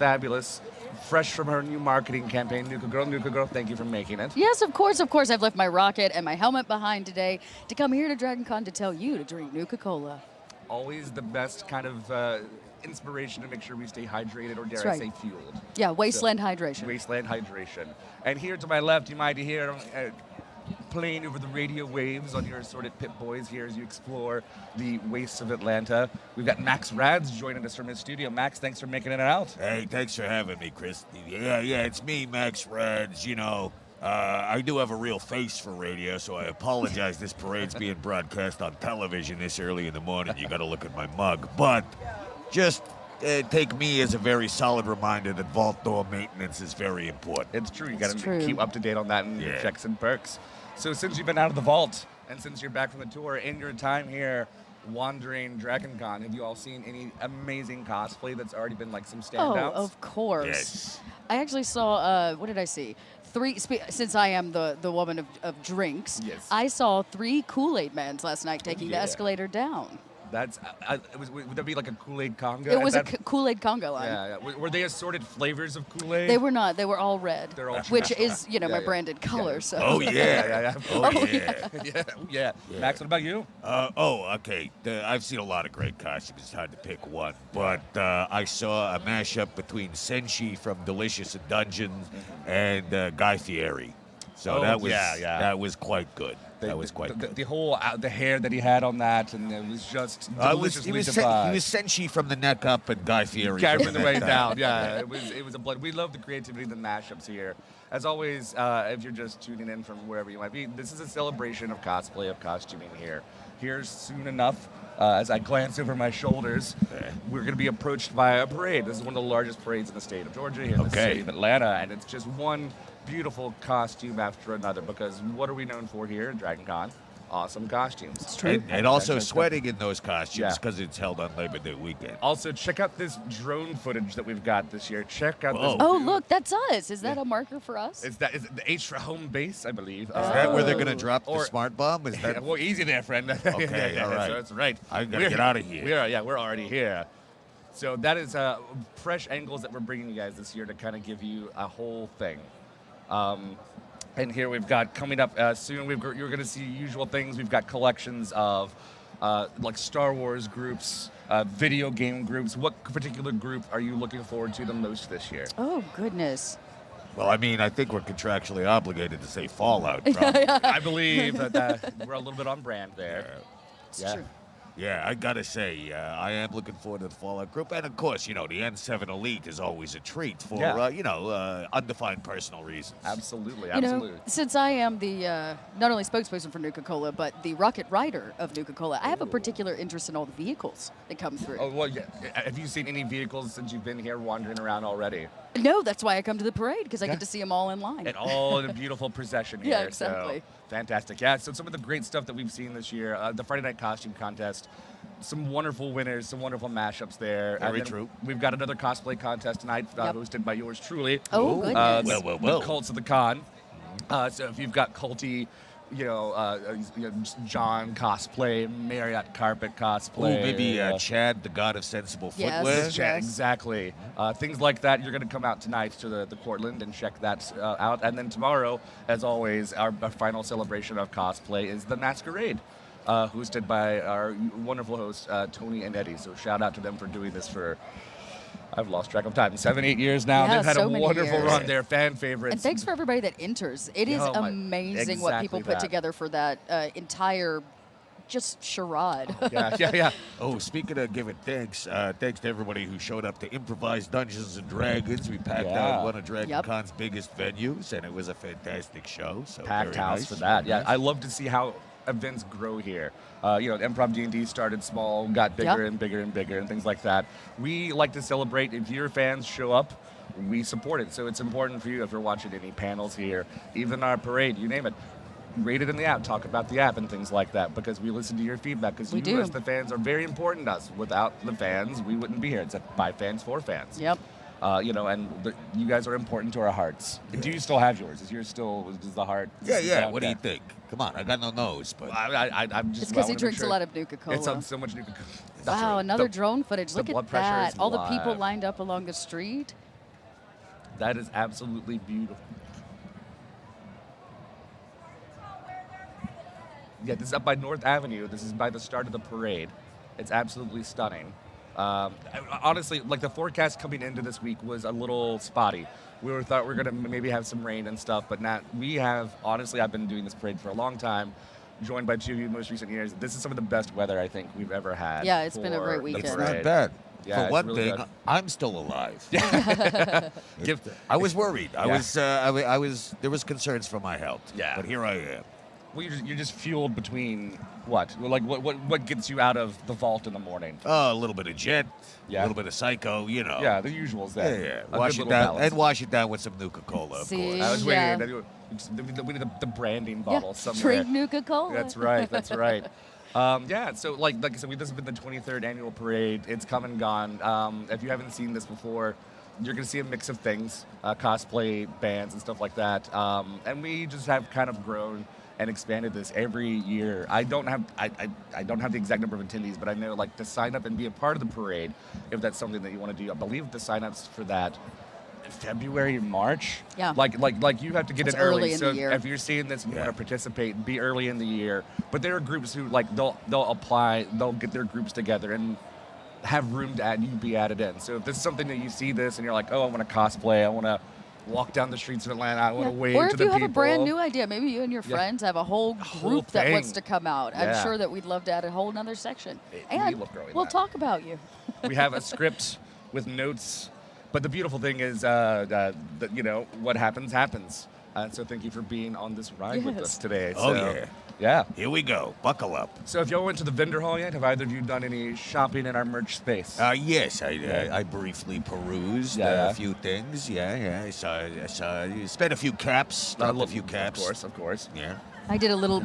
fabulous, fresh from her new marketing campaign, Nuka Girl, thank you for making it. Yes, of course, of course. I've left my rocket and my helmet behind today to come here to DragonCon to tell you to drink Nuka-Cola. Always the best kind of inspiration to make sure we stay hydrated, or dare That's I right. say fueled. Yeah, wasteland hydration. Wasteland hydration. And here to my left, you might hear playing over the radio waves on your assorted Pit Boys here as you explore the wastes of Atlanta. We've got Max Rads joining us from his studio. Max, thanks for making it out. Hey, thanks for having me, Chris. Yeah, it's me, Max Rads. You know, I do have a real face for radio, so I apologize. This parade's being broadcast on television this early in the morning. You got to look at my mug. But just take me as a very solid reminder that vault door maintenance is very important. It's true. You got to keep up to date on that and your checks and perks. So since you've been out of the vault and since you're back from the tour, in your time here wandering DragonCon, have you all seen any amazing cosplay that's already been like some standouts? Oh, of course. Yes. I actually saw, what did I see? Since I am the woman of drinks, Yes. I saw 3 Kool-Aid Mans last night taking the escalator down. That's would that be like a Kool-Aid Congo? It was a Kool-Aid Congo line. Yeah. Were they assorted flavors of Kool-Aid? They were not. They were all red, They're all which traditional. is, you know, my branded color. So. Oh, yeah. Yeah. Oh, yeah. Yeah. Max, what about you? Okay. I've seen a lot of great costumes. It's hard to pick one. But I saw a mashup between Senshi from Delicious in Dungeons and Guy Fieri. So that was quite good. That was quite good. The whole the hair that he had on that, and it was just deliciously he was Senshi from the neck up and Guy Fieri from the neck way down. down. Yeah, it was a blood. We love the creativity of the mashups here. As always, if you're just tuning in from wherever you might be, this is a celebration of cosplay, of costuming here. Here soon enough, as I glance over my shoulders, we're going to be approached by a parade. This is one of the largest parades in the state of Georgia, here in the city of Atlanta, and it's just one beautiful costume after another, because what are we known for here at DragonCon? Awesome costumes. It's true. And also sweating in those costumes because it's held on Labor Day weekend. Also, check out this drone footage that we've got this year. Check out this. Oh, look, that's us. Is that a marker for us? Is the H for home base, I believe. Is that where they're going to drop the smart bomb? Is that? Well, easy there, friend. Okay, all right. That's right. I got to get out of here. We're already here. So that is fresh angles that we're bringing you guys this year to kind of give you a whole thing. And here we've got coming up soon. You're going to see usual things. We've got collections of like Star Wars groups, video game groups. What particular group are you looking forward to the most this year? Oh, goodness. Well, I mean, I think we're contractually obligated to say Fallout. Probably. I believe that we're a little bit on brand there. It's true. Yeah, I gotta say, I am looking forward to the Fallout group, and of course, you know, the N7 Elite is always a treat for, undefined personal reasons. Absolutely. You know, since I am the not only spokesperson for Nuka-Cola, but the rocket rider of Nuka-Cola, I have a particular interest in all the vehicles that come through. Oh, well, yeah. Have you seen any vehicles since you've been here wandering around already? No, that's why I come to the parade, because I get to see them all in line. And all in a beautiful procession here. Yeah, exactly. So, fantastic. Yeah, so some of the great stuff that we've seen this year, the Friday Night Costume Contest, some wonderful winners, some wonderful mashups there. Very true. We've got another cosplay contest tonight, hosted by yours truly. Oh, goodness. The Cults of the Con. So if you've got culty, John cosplay, Marriott carpet cosplay. Ooh, maybe Chad, the god of sensible footwear. Yes. Chad, exactly. Things like that. You're going to come out tonight to the Portland and check that out. And then tomorrow, as always, our final celebration of cosplay is the Masquerade, hosted by our wonderful hosts, Tony and Eddie. So shout out to them for doing this for, I've lost track of time, 7-8 years now. Yeah, They've had so a many wonderful years. run. They're fan favorites. And thanks for everybody that enters. It is amazing what people put together for that entire just charade. Yeah. Oh, speaking of giving thanks, thanks to everybody who showed up to improvise Dungeons and Dragons. We packed out one of DragonCon's biggest venues, and it was a fantastic show. So packed house for that. Yeah, I love to see how events grow here. Improv D&D started small, got bigger and bigger and bigger, and things like that. We like to celebrate. If your fans show up, we support it. So it's important for you, if you're watching any panels here, even our parade, you name it, rate it in the app, talk about the app and things like that, because we listen to your feedback, because you as the fans are very important to us. Without the fans, we wouldn't be here. It's by fans for fans. Yep. You guys are important to our hearts. Yeah. Do you still have yours? Is the heart? Yeah. What do you think? Come on, I got no nose, but I'm just. It's because he drinks a lot of Nuka-Cola. It's on so much Nuka-Cola. Wow, another drone footage. Look at that. All the people live. lined up along the street. That is absolutely beautiful. Yeah, this is up by North Avenue. This is by the start of the parade. It's absolutely stunning. Honestly, like the forecast coming into this week was a little spotty. Thought we were gonna maybe have some rain and stuff, but not. We have honestly, I've been doing this parade for a long time. Joined by two of you in most recent years. This is some of the best weather I think we've ever had. Yeah, it's been a for great the weekend. It's parade. not bad. Yeah, For it's one really thing, good. I'm still alive. I was worried. I was. There was concerns for my health. Yeah. But here I am. Well, you're just fueled between what? Like what gets you out of the vault in the morning? Oh, a little bit of Jet. Yeah. A little bit of Psycho. You know. Yeah, the usuals Yeah, there. yeah. A Wash good it little down balance. and wash it down with some Nuka-Cola, of See? course. I was Yeah. waiting. We need the branding bottle somewhere. Drink Nuka-Cola. That's right. That's right. Yeah. So like I said, this has been the 23rd annual parade. It's come and gone. If you haven't seen this before, you're going to see a mix of things, cosplay, bands, and stuff like that. And we just have kind of grown and expanded this every year. I don't have the exact number of attendees, but I know like to sign up and be a part of the parade, if that's something that you want to do. I believe the signups for that February, March. Yeah. Like you have to get It's in early. early in So the year. if you're seeing this and you Yeah. want to participate, be early in the year. But there are groups who like they'll apply, they'll get their groups together and have room to add you be added in. So if this is something that you see this and you're like, oh, I want to cosplay, I want to walk down the streets of Atlanta, I want to wave Or to if the you people. have a brand new idea, maybe you and your Yeah. friends have a whole whole group that wants thing. to come out. Yeah. I'm sure that we'd love to add a whole nother section. We And love growing we'll that. talk about you. We have a script with notes, but the beautiful thing is that what happens happens. So thank you for being on this ride with Yes. us today. Oh, So, yeah. Yeah. Here we go. Buckle up. So if y'all went to the vendor hall yet, have either of you done any shopping in our merch space? Yes, I briefly perused Yeah. a few things. Yeah. I saw. You spent a few caps. Stuffed a few caps. Of course. Yeah. I did a little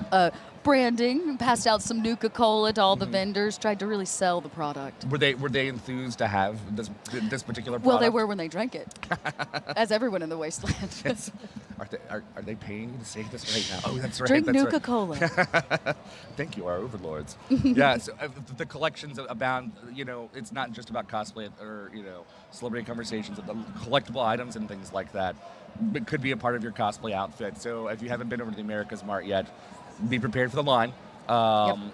branding, passed out some Nuka-Cola to all the vendors, tried to really sell the product. Were they enthused to have this particular product? Well, they were when they drank it, as everyone in the wasteland. Are they paying you to say this right now? Oh, that's right. Drink that's right. Nuka-Cola. Thank you, our overlords. Yeah, so the collections abound. It's not just about cosplay or celebrity conversations. The collectible items and things like that could be a part of your cosplay outfit. So if you haven't been over to the America's Mart yet, be prepared for the line. I'm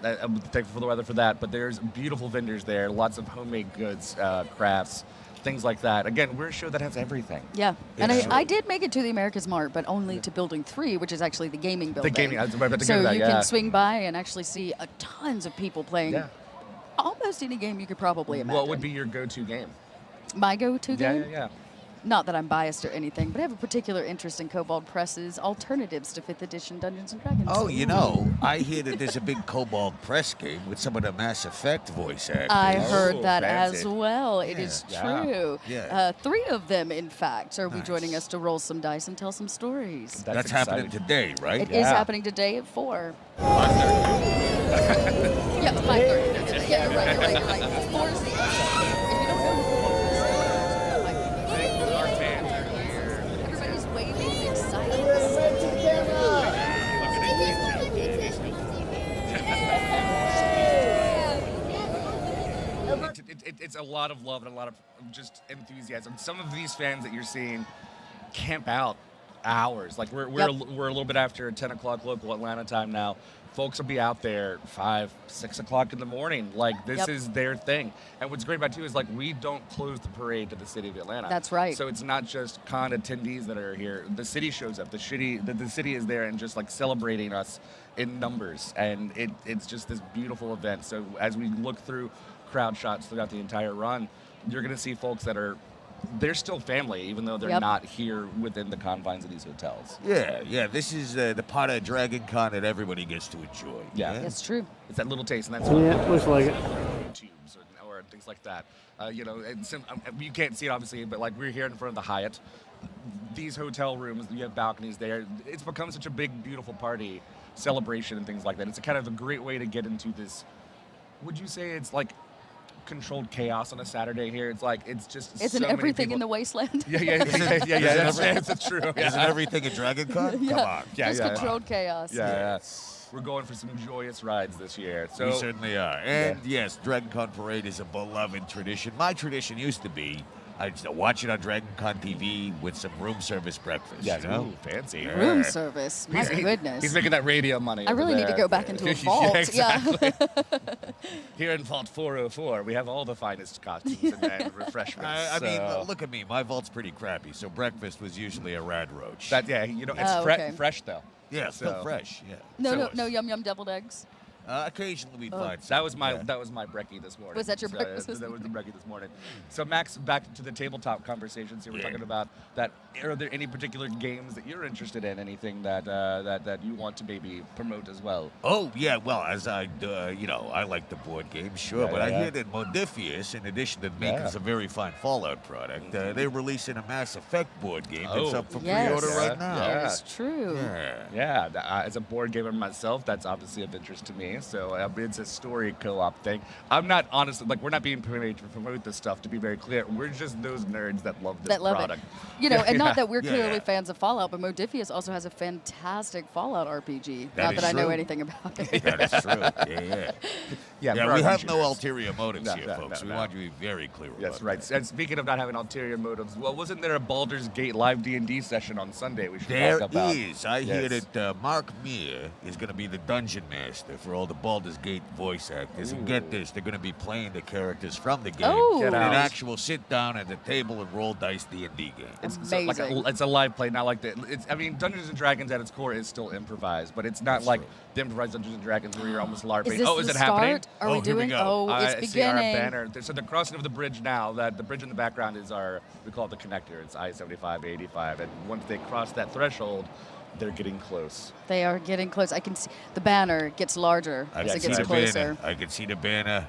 thankful for the weather for that. But there's beautiful vendors there, lots of homemade goods, crafts, things like that. Again, we're a show that has everything. Yeah, and Yeah. I did make it to the America's Mart, but only to Building 3, which is actually the gaming building. gaming, I was about to go so to that, you yeah. can swing by and actually see tons of people playing Yeah. almost any game you could probably imagine. What would be your go-to game? my go-to game? Yeah. Not that I'm biased or anything, but I have a particular interest in Kobold Press's alternatives to 5th edition Dungeons & Dragons. Oh, I hear that there's a big Kobold Press game with some of the Mass Effect voice actors. I Oh, heard that fancy. as well. It is Yeah. true. Yeah. 3 of them, in fact, are Nice. joining us to roll some dice and tell some stories. That's happening exciting. today, right? It is Yeah. happening today at 4. Yeah, 5:30. Yeah, you're right. 4 is the end. If you don't know who Our fans are here. everybody's waving, excited. It's a lot of love and a lot of just enthusiasm. Some of these fans that you're seeing camp out hours. Like we're Yep. a little bit after 10 o'clock local Atlanta time now. Folks will be out there 5, 6 o'clock in the morning. Like this Yep. is their thing. And what's great about it too is like we don't close the parade to the city of Atlanta. That's right. So it's not just con attendees that are here. The city shows up. The city is there and just like celebrating us in numbers. And it's just this beautiful event. So as we look through crowd shots throughout the entire run, you're going to see folks that they're still family, even though they're Yep. not here within the confines of these hotels. Yeah. This is the part of DragonCon that everybody gets to enjoy. Yeah. It's true. It's that little taste, and that's Yeah, looks like it. tubes or things like that. You can't see it obviously, but like we're here in front of the Hyatt. These hotel rooms, you have balconies there. It's become such a big, beautiful party celebration and things like that. It's a kind of a great way to get into this. Would you say it's like controlled chaos on a Saturday here? It's like it's Isn't so many everything in the people- wasteland? Yeah. That's true. Isn't everything at DragonCon? Come on. Just controlled chaos. Yeah. We're going for some joyous rides this year. So We certainly are. And yes, DragonCon Parade is a beloved tradition. My tradition used to be I watch it on DragonConTV with some room service breakfast. Yes, You know? ooh, fancy. Room service. My goodness. He's making that radio money. I over really need to there. go back into a Yeah, vault. exactly. Here in Vault 404, we have all the finest costumes and refreshments. I mean, so- look at me. My vault's pretty crappy, so breakfast was usually a rad roach. That, yeah, you know, it's Oh, okay. fresh though. yeah, still so- fresh. Yeah. No yum yum deviled eggs. Occasionally we'd Oh. find some. That was my yeah. that was my brekkie this morning. Was that your breakfast this That was the brekkie this morning. So Max, back to the tabletop conversations here. We're Yeah. talking about that. Are there any particular games that you're interested in? Anything that that you want to maybe promote as well? Oh yeah, well as I I like the board games, sure, Yeah, but yeah, I yeah. hear that Modiphius, in addition to making Yeah. some very fine Fallout product, they're releasing a Mass Effect board game that's Oh. up for Yes. pre-order right Yeah. now. Yeah. It's true. Yeah. Yeah, as a board gamer myself, that's obviously of interest to me. So it's a story co-op thing. I'm not honestly we're not being paid to promote this stuff. To be very clear, we're just those nerds that love this That love product. it. You know, and Yeah. not that we're Yeah, clearly yeah. fans of Fallout, but Modiphius also has a fantastic Fallout RPG. That Not is that I know true. anything about it. That is true. Yeah. Yeah, Yeah, we're we have RPG no nerds. ulterior motives No, here, no, folks. no, We no. want you to be very clear That's about right. that. And speaking of not having ulterior motives, well, wasn't there a Baldur's Gate live D&D session on Sunday we should There talk about? is. I hear Yes. that Mark Meir is going to be the dungeon master for all the Baldur's Gate voice actors. And get this, they're going to be playing the characters from the game Oh. Get in out. an actual sit down at the table and roll dice D&D game. It's Amazing. it's a live play, not like the. I mean, Dungeons and Dragons at its core is still improvised, but it's not like true. the improvised Dungeons and Dragons where you're almost LARPing. Is this oh, the is it start? happening? Are Oh, we here we doing? go. Oh, it's I see our beginning. banner. So they're crossing over the bridge now. That the bridge in the background is we call it the connector. It's I-75, 85, and once they cross that threshold, they're getting close. They are getting close. I can see the banner gets larger I as can it see gets the closer. banner. I can see the banner.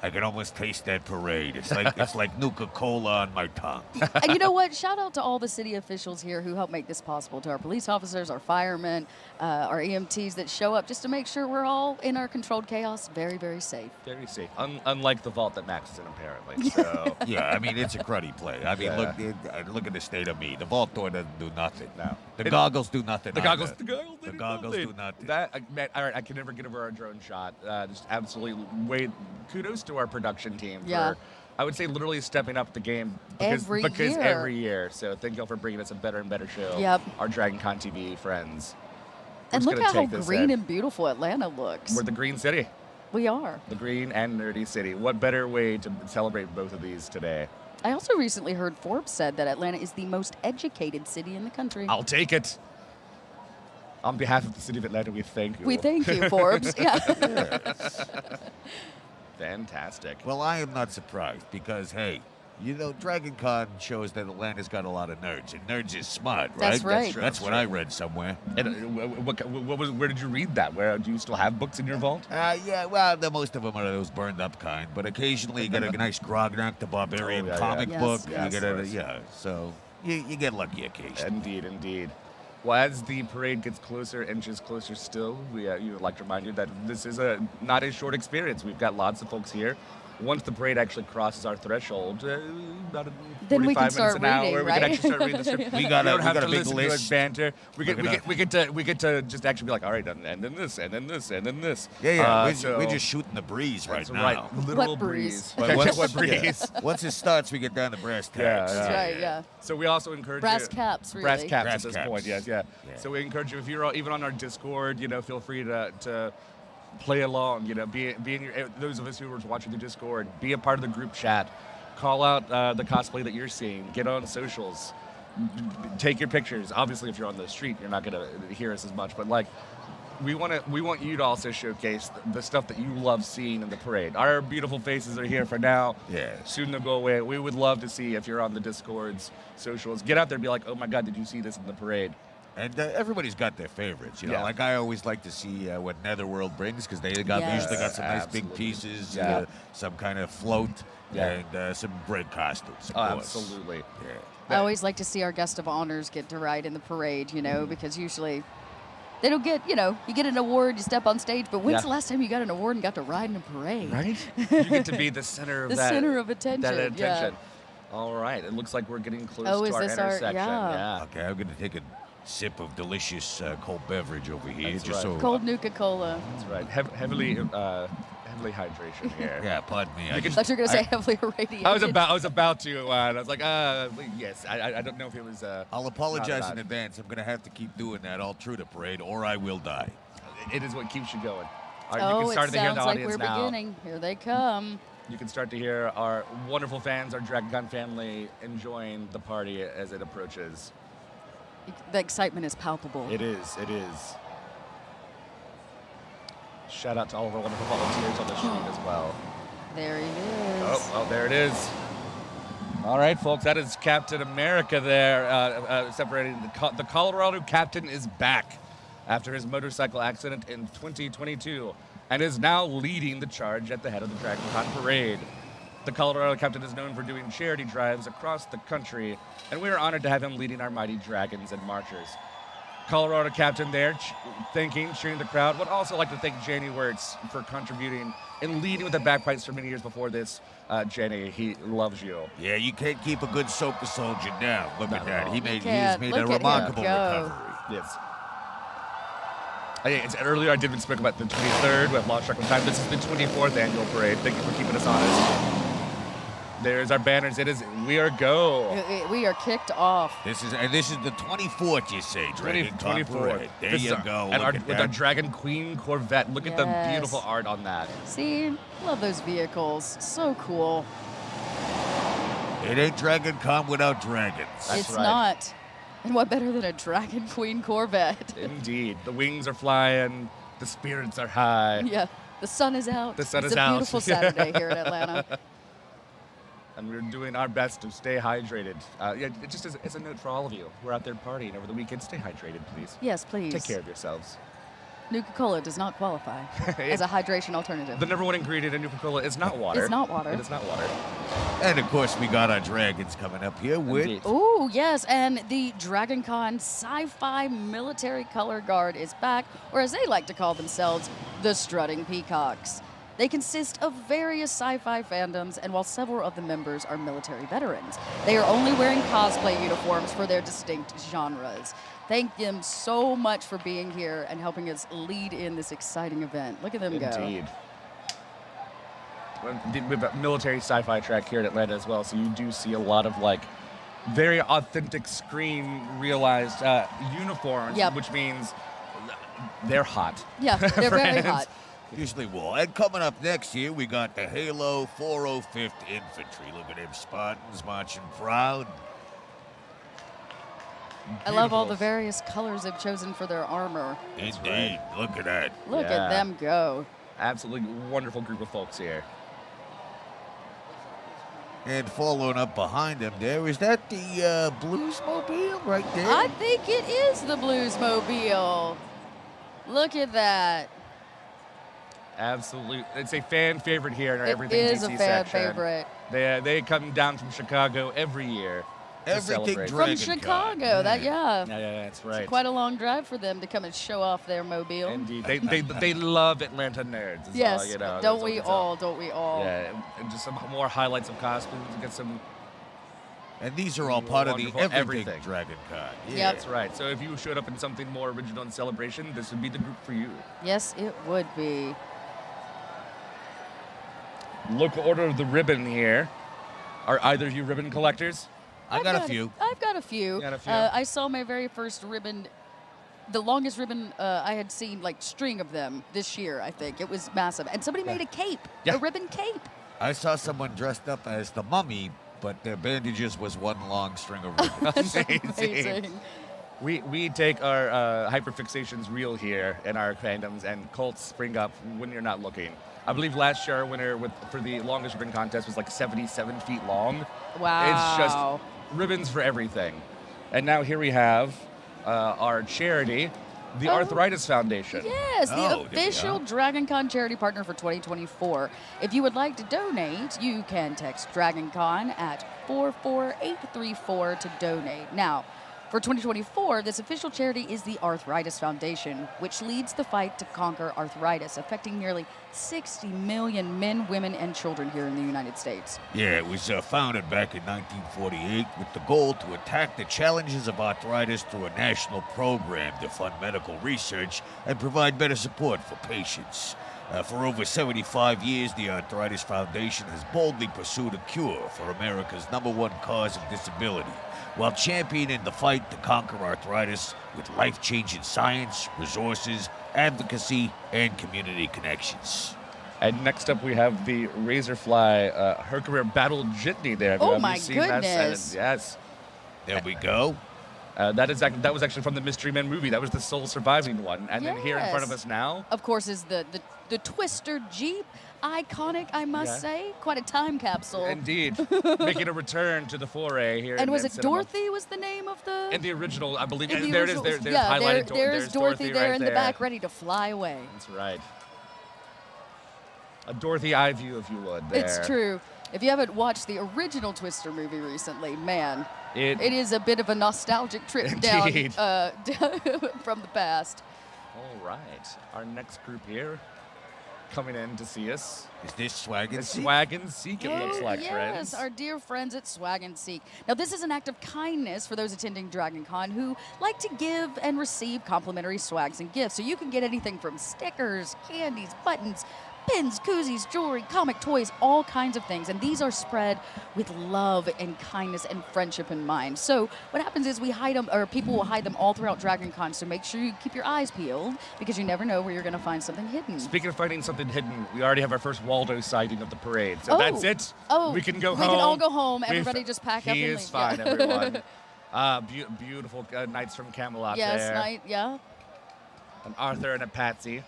I can almost taste that parade. It's like Nuka-Cola on my tongue. And you know what? Shout out to all the city officials here who help make this possible, to our police officers, our firemen, our EMTs that show up just to make sure we're all in our controlled chaos very, very safe. Very safe. Unlike the vault that Max is in, apparently. So Yeah, I mean it's a cruddy play. I mean Yeah. look at the state of me. The vault door doesn't do nothing. No. The It- goggles do nothing. The goggles, either. the goggles do nothing. Man, all right, I can never get over our drone shot. Just absolutely kudos to our production team Yeah. for, I would say, literally stepping up the game Every because year. every year. So thank y'all for bringing us a better and better show. Yep. Our DragonConTV friends. We're And just look gonna at how take this green in. and beautiful Atlanta looks. We're the Green City, We are. the Green and Nerdy City. What better way to celebrate both of these today? I also recently heard Forbes said that Atlanta is the most educated city in the country. I'll take it. On behalf of the city of Atlanta, we thank you. We thank you, Forbes. Yeah. Fantastic. Well, I am not surprised because hey, you know, DragonCon shows that Atlanta's got a lot of nerds, and nerds is smart, right? That's right. That's what I read somewhere. And where did you read that? Where do you still have books in your vault? Yeah, well, most of them are those burned up kind, but occasionally you get a nice Grognak the Barbarian Oh, yeah, comic yeah. book. Yes, You get yes. so you get lucky occasionally. Indeed. Well, as the parade gets closer, inches closer still, we would like to remind you that this is not a short experience. We've got lots of folks here. Once the parade actually crosses our threshold, about 45 Then we can minutes start an hour, reading, we right? can actually start reading the script. We got don't have a to big listen to us list. banter. We We're get to just actually be like, all right, and then this, and then this, and then this. Yeah, So- we're just shooting the breeze right that's now. right. Literal What breeze? breeze. But What breeze? Once it starts, we get down to brass tacks. Yeah, That's right, yeah. So we also encourage Brass you, caps, really. Brass caps Brass at this caps. point, yes, yeah. Yeah. So we encourage you, if you're even on our Discord, feel free to play along. Be in your, those of us who are watching the Discord, be a part of the group chat. Call out the cosplay that you're seeing. Get on socials. Take your pictures. Obviously, if you're on the street, you're not gonna hear us as much, but we want you to also showcase the stuff that you love seeing in the parade. Our beautiful faces are here for now. Yeah. Soon they'll go away. We would love to see if you're on the Discords, socials. Get out there and be like, oh my God, did you see this in the parade? And everybody's got their favorites, you know. Yeah. Like I always like to see what Netherworld brings because they got Yes. usually got some nice big Absolutely. pieces, Yeah. some kind of float, Yeah. and some great costumes. Of Oh, course. absolutely. Yeah. I always like to see our guest of honors get to ride in the parade, because usually they don't get, you get an award, you step on stage, but when's Yeah. the last time you got an award and got to ride in a parade? Right? You get to be the center of The that. center of attention, That yeah. attention. All right. It looks like we're getting close Oh, to is our this our- intersection. yeah. Okay, I'm gonna take a sip of delicious cold beverage over here, That's just right. so. Cold Nuka-Cola. That's right. heavily hydration here. Yeah, pardon me. I thought you were going to say heavily irradiated. I was about to. I was like, yes. I don't know if it was. I'll apologize not. in advance. I'm going to have to keep doing that all through the parade, or I will die. It is what keeps you going. All right, Oh, you can start it to hear sounds the like audience we're now. beginning. Here they come. You can start to hear our wonderful fans, our DragonCon family, enjoying the party as it approaches. The excitement is palpable. It is. It is. Shout out to all of our wonderful volunteers on the street as well. There he is. Oh, there it is. All right, folks, that is Captain America there, separating the Colorado Captain is back after his motorcycle accident in 2022 and is now leading the charge at the head of the DragonCon parade. The Colorado Captain is known for doing charity drives across the country, and we are honored to have him leading our mighty dragons and marchers. Colorado Captain there, cheering the crowd. Would also like to thank Janie Wirtz for contributing and leading with the bagpipes for many years before this. Janie, he loves you. Yeah, you can't keep a good soap soldier down. Look at that. He made can't. a Look at him remarkable go. recovery. Yes. Earlier I did speak about the 23rd. We have lost track of time. This is the 24th annual parade. Thank you for keeping us honest. There's our banners. We are go. We are kicked off. This is the 24th, you say, Dragon 24th. There you go. And with our Dragon Queen Corvette. Look at the Yes. beautiful art on that. See, love those vehicles. So cool. It ain't Dragon Con without dragons. That's It's right. not. And what better than a Dragon Queen Corvette? Indeed. The wings are flying. The spirits are high. Yeah, the sun is out. The sun it's is a out. beautiful Saturday here in Atlanta. And we're doing our best to stay hydrated. It's a note for all of you. We're out there partying over the weekend. Stay hydrated, please. Yes, please. Take care of yourselves. Nuka-Cola does not qualify as a hydration alternative. The number one ingredient in Nuka-Cola is not water. It's not water. It is not water. And, of course, we got our dragons coming up here with... Indeed. Ooh, yes, and the DragonCon Sci-Fi Military Color Guard is back, or as they like to call themselves, the Strutting Peacocks. They consist of various sci-fi fandoms, and while several of the members are military veterans, they are only wearing cosplay uniforms for their distinct genres. Thank them so much for being here and helping us lead in this exciting event. Look at them go. Indeed. We have a military sci-fi track here in Atlanta as well, so you do see a lot of very authentic screen realized uniforms, Yep. which means they're hot. Yeah, they're very hot. Usually will. And coming up next year, we got the Halo 405th Infantry. Look at them Spartans marching proud. I love all the Beautiful. various colors they've chosen for their armor. Indeed. Look at that. Look Yeah. at them go. Absolutely wonderful group of folks here. And following up behind them there, is that the Bluesmobile right there? I think it is the Bluesmobile. Look at that. Absolutely. It's a fan favorite here in our It Everything is DC a fan section. favorite. They come down from Chicago every year to Everything celebrate. From Dragon Chicago, Con. that yeah. Yeah, that's right. Quite a long drive for them to come and show off their mobile. Indeed. They love Atlanta nerds. Is Yes, all, you know, don't that's we what it's all? Don't we all? Yeah, and just some more highlights of costumes. Get some. And these are all part of the Wonderful Everything everything. Dragon Con. Yeah. Yep. That's right. So if you showed up in something more original in celebration, this would be the group for you. Yes, it would be. Local order of the ribbon here. Are either of you ribbon collectors? I got a few. I've got a few. You got a few? I saw my very first ribbon, the longest ribbon I had seen, string of them this year, I think. It was massive. And somebody made a cape, Yeah. a ribbon cape. I saw someone dressed up as the mummy, but their bandages was one long string of ribbon. That's Amazing. amazing. We take our hyperfixations real here in our fandoms, and cults spring up when you're not looking. I believe last year our winner for the longest ribbon contest was 77 feet long. Wow. It's just ribbons for everything. And now here we have our charity, the Oh. Arthritis Foundation. Yes, Oh, the there we official go. DragonCon charity partner for 2024. If you would like to donate, you can text DragonCon at 44834 to donate. Now, for 2024, this official charity is the Arthritis Foundation, which leads the fight to conquer arthritis, affecting nearly 60 million men, women, and children here in the United States. Yeah, it was founded back in 1948 with the goal to attack the challenges of arthritis through a national program to fund medical research and provide better support for patients. For over 75 years, the Arthritis Foundation has boldly pursued a cure for America's #1 cause of disability, while championing the fight to conquer arthritis with life-changing science, resources, advocacy, and community connections. And next up, we have the Razorfly Her Career Battle Jitney there. Oh, Have you my seen that? goodness. Yes. There we go. That was actually from the Mystery Men movie. That was the sole surviving one. And then here in front of Yes. us now, Of course, is the Twister Jeep. Iconic, I must Yeah. say. Quite a time capsule. indeed, making a return to the foray here. And in was it cinema. Dorothy was the name of the... In the original, I believe. in the There original- it is. There's yeah, highlighted. there's Dorothy there right in the there. back, ready to fly away. That's right. A Dorothy eye view, if you would. There. It's true. If you haven't watched the original Twister movie recently, man, it is a bit of a nostalgic trip down Indeed. from the past. All right. Our next group here, coming in to see us, Is this Swag and is Seek? Swag and Seek. It looks Oh, like, yes, friends. our dear friends at Swag and Seek. Now, this is an act of kindness for those attending DragonCon who like to give and receive complimentary swags and gifts. So you can get anything from stickers, candies, buttons, pins, koozies, jewelry, comic toys, all kinds of things. And these are spread with love and kindness and friendship in mind. So what happens is we hide them, or people will hide them all throughout DragonCon. So make sure you keep your eyes peeled because you never know where you're going to find something hidden. Speaking of finding something hidden, we already have our first Waldo sighting of the parade. So Oh. that's it. Oh, we can go home. We can all go home. We've- Everybody just pack up He and is leave. fine, Yeah. everyone. Beautiful knights from Camelot Yes, there. night, yeah. An Arthur and a Patsy.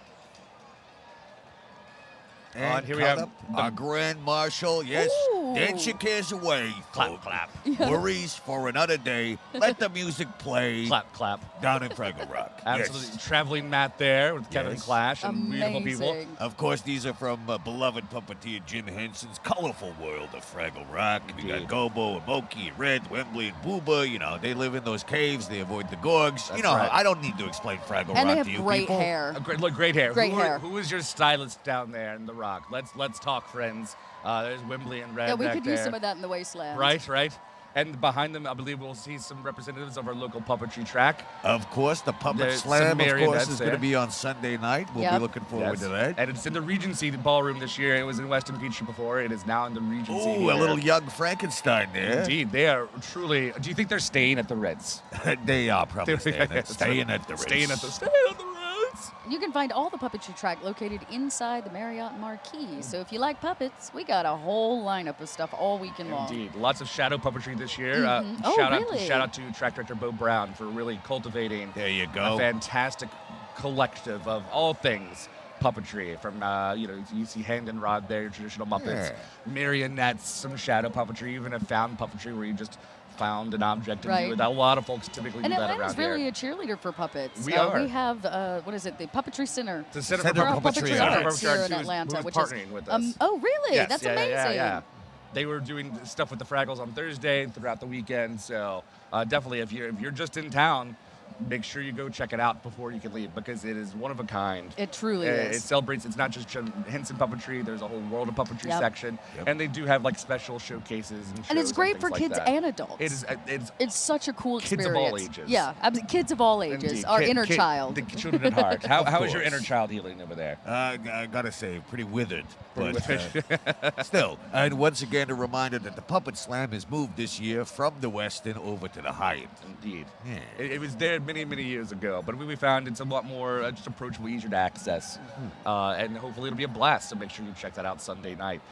And here we cut have up our Grand Marshal. Yes, Ooh. dance your cares away, Clap, folk. clap. Worries for another day. Let the music play Clap, clap. down in Fraggle Rock. Absolutely. Yes. Traveling Matt there with Kevin Yes. Clash and beautiful people. Amazing. Of course, these are from beloved puppeteer Jim Henson's colorful world of Fraggle Rock. We got Indeed. Gobo and Moki and Red, Wembley and Booba. You know, they live in those caves. They avoid the gorgs. That's you know, right. I don't need to explain Fraggle And they Rock have to you great people. hair. Great hair. Great hair. Who is your stylist down there in the Rock? Let's talk, friends. There's Wembley and Red Yeah, we back could there. use some of that in the wasteland. Right. And behind them, I believe we'll see some representatives of our local puppetry track. Of course, the Puppet There's some Slam, of course, marionettes is there. going to be on Sunday night. We'll Yep. be looking forward Yes. to that. And it's in the Regency Ballroom this year. It was in Weston Peachtree before. It is now in the Regency. Ooh, a here. little young Frankenstein there. Indeed, they are truly. Do you think they're staying at the Ritz? They are probably staying at the Ritz. Staying at the Ritz. You can find all the puppetry track located inside the Marriott Marquis. So if you like puppets, we got a whole lineup of stuff all weekend long. Indeed, lots of shadow puppetry this year. Mhm. Oh, really? Shout out to track director Bo Brown for really cultivating There you a go. fantastic collective of all things puppetry. From you see hand and rod there, traditional Muppets, marionettes, some shadow puppetry, even a found puppetry where you just found an object and Right. do it. A lot of folks typically And do that Atlanta's around really here. a cheerleader for puppets. We are. We have, what is it, the Puppetry Center. The Center Center for for For Puppetry Puppetry Arts. Arts here in who is Atlanta, which partnering is with us. oh, really? Yes, That's yeah, amazing. Yeah. They were doing stuff with the Fraggles on Thursday and throughout the weekend. So definitely, if you're just in town, make sure you go check it out before you can leave because it is one of a kind. It truly It is. celebrates. It's not just Jim Henson puppetry. There's a whole world of puppetry Yep. section, Yep. and they do have like special showcases and shows And it's great things for like kids that. and adults. It is. It's It's such a cool Kids experience. of all ages. Yeah, kids of all ages. indeed. Our Kid- inner kid- child. the children at heart. How is your course. inner child healing over there? I gotta say, pretty withered. But Pretty still, and once again, a reminder that the Puppet Slam has moved this year from the Westin over to the Hyatt. Indeed. Yeah. It was there many, many years ago, but we found it's a lot more just approachable, easier to access. And hopefully it'll be a blast, so make sure you check that out Sunday night.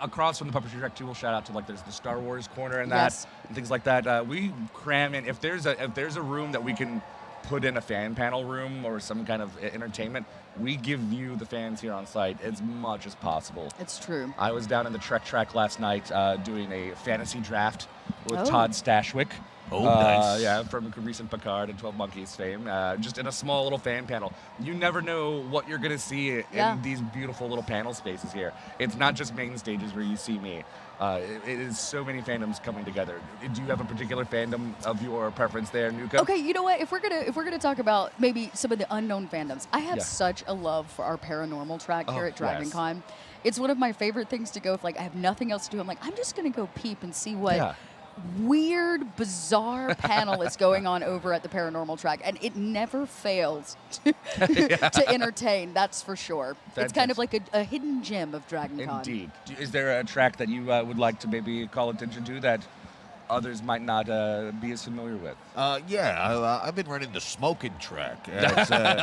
Across from the Puppetry Track, too, we'll shout out to, like, there's the Star Wars corner and that, Yes. and things like that. We cram in, if there's a room that we can put in a fan panel room or some kind of entertainment, we give you, the fans here on site, as much as possible. It's true. I was down in the Trek track last night doing a fantasy draft with Oh. Todd Stashwick. Oh, nice. Yeah, from recent Picard and 12 Monkeys fame. Just in a small little fan panel. You never know what you're going to see Yeah. in these beautiful little panel spaces here. It's not just main stages where you see me. It is so many fandoms coming together. Do you have a particular fandom of your preference there, Nuka? Okay, you know what? If we're gonna talk about maybe some of the unknown fandoms, I have Yeah. such a love for our paranormal track here Oh, at yes. DragonCon. It's one of my favorite things to go if like I have nothing else to do. I'm like, I'm just gonna go peep and see what Yeah. weird, bizarre panel is going on over at the paranormal track, and it never fails to entertain. That's for sure. It's kind of like a hidden gem of DragonCon. Indeed. Is there a track that you would like to maybe call attention to that others might not be as familiar with? I've been running the smoking track. It's, and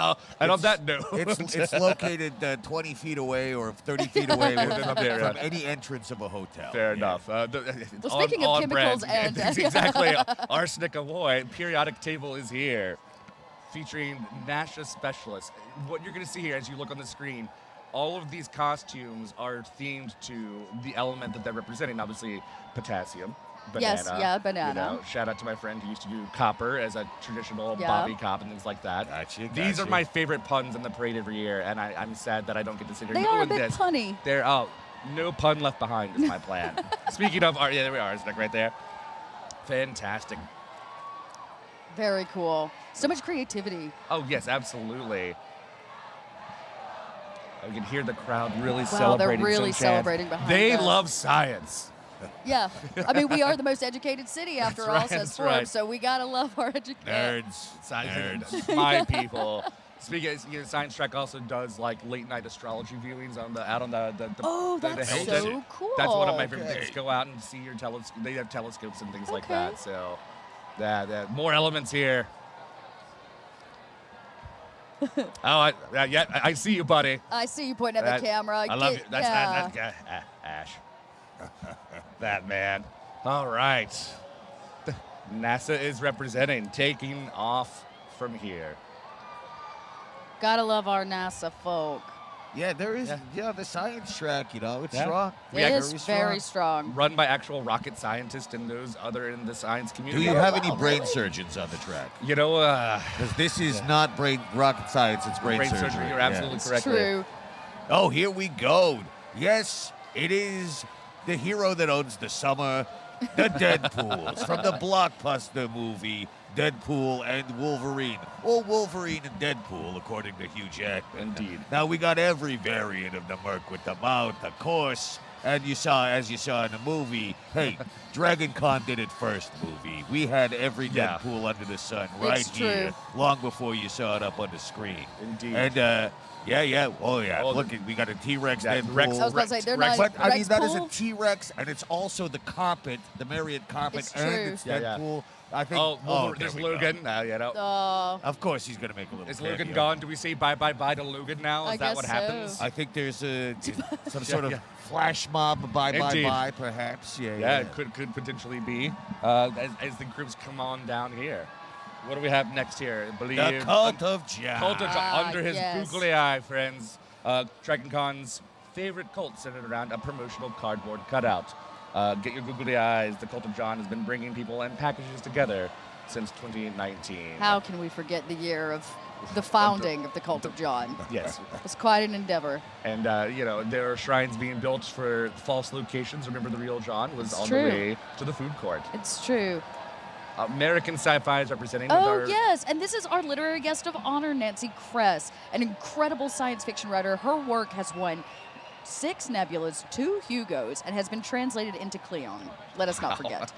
on that note, it's located 20 feet away or 30 feet away from any entrance of a hotel. Fair enough. Speaking of chemicals brand. and exactly, arsenic ahoy! Periodic table is here, featuring NASA specialists. What you're going to see here, as you look on the screen, all of these costumes are themed to the element that they're representing. Obviously, potassium. Banana, Yes, yeah, banana. You know, shout out to my friend who used to do copper as a traditional bobby cop and things like that. These are my favorite puns in the parade every year, and I'm sad that I don't get to sit here They doing are a bit this. punny. They're no pun left behind is my plan. Speaking of art, yeah, there we are. It's like right there. Fantastic. Very cool. So much creativity. Oh yes, absolutely. You can hear the crowd really Wow, celebrating. they're really some chants. celebrating behind They us. love science. Yeah. I mean, we are the most educated city after all, says that's Forbes, right. so we got to love our education. Nerds. My people. Speaking of, Science Track also does like late night astrology viewings out on the Oh, the that's Hilton. so cool. That's one of my favorite things. Go out and see your telescope. They have telescopes and things like Okay. that. So, more elements here. I see you, buddy. I see you pointing at the camera. I love you. That's Ash. That man. All right. NASA is representing, taking off from here. Gotta love our NASA folk. Yeah, there is. Yeah, the science track. It's Yeah. strong. It is very strong. Run by actual rocket scientists and those other in the science Do community. you have any brain surgeons on the track? You know, Because this is not rocket science; it's brain surgery. You're absolutely It's correct. true. Oh, here we go. Yes, it is the hero that owns the summer, the Deadpools from the blockbuster movie Deadpool and Wolverine, or Wolverine and Deadpool, according to Hugh Jackman. Indeed. Now we got every variant of the Merc with the mouth, the course, and as you saw in the movie. Hey, DragonCon did it first. Movie. We had every Deadpool under the sun right here, long before you saw it up on the screen. Indeed. And look, we got a T-Rex Deadpool. Rex- I was about to say, they're Rex- not. But I mean, Rex that is a Pool? T-Rex, and it's also the carpet, the Marriott carpet, It's and true. it's Yeah, yeah. Deadpool. I think. There's there we go. Logan. Of course, he's gonna make a little. Is cameo. Logan gone? Do we say bye to Logan now? Is I that guess what so. happens? I think there's some sort of flash mob. Bye, Indeed. perhaps. Yeah, it could potentially be as the groups come on down here. What do we have next here? I believe The Cult of John. Cult of John under his yes. googly eye, friends. DragonCon's favorite cult centered around a promotional cardboard cutout. Get your googly eyes. The Cult of John has been bringing people and packages together since 2019. How can we forget the year of the founding of the Cult of John? Yes. It was quite an endeavor. And, there are shrines being built for false locations. Remember, the real John was on true. the way to the food court. It's true. American Sci-Fi is representing with Oh, our... yes. And this is our literary guest of honor, Nancy Kress, an incredible science fiction writer. Her work has won 6 Nebulas, 2 Hugos, and has been translated into Cleon. Let us not forget.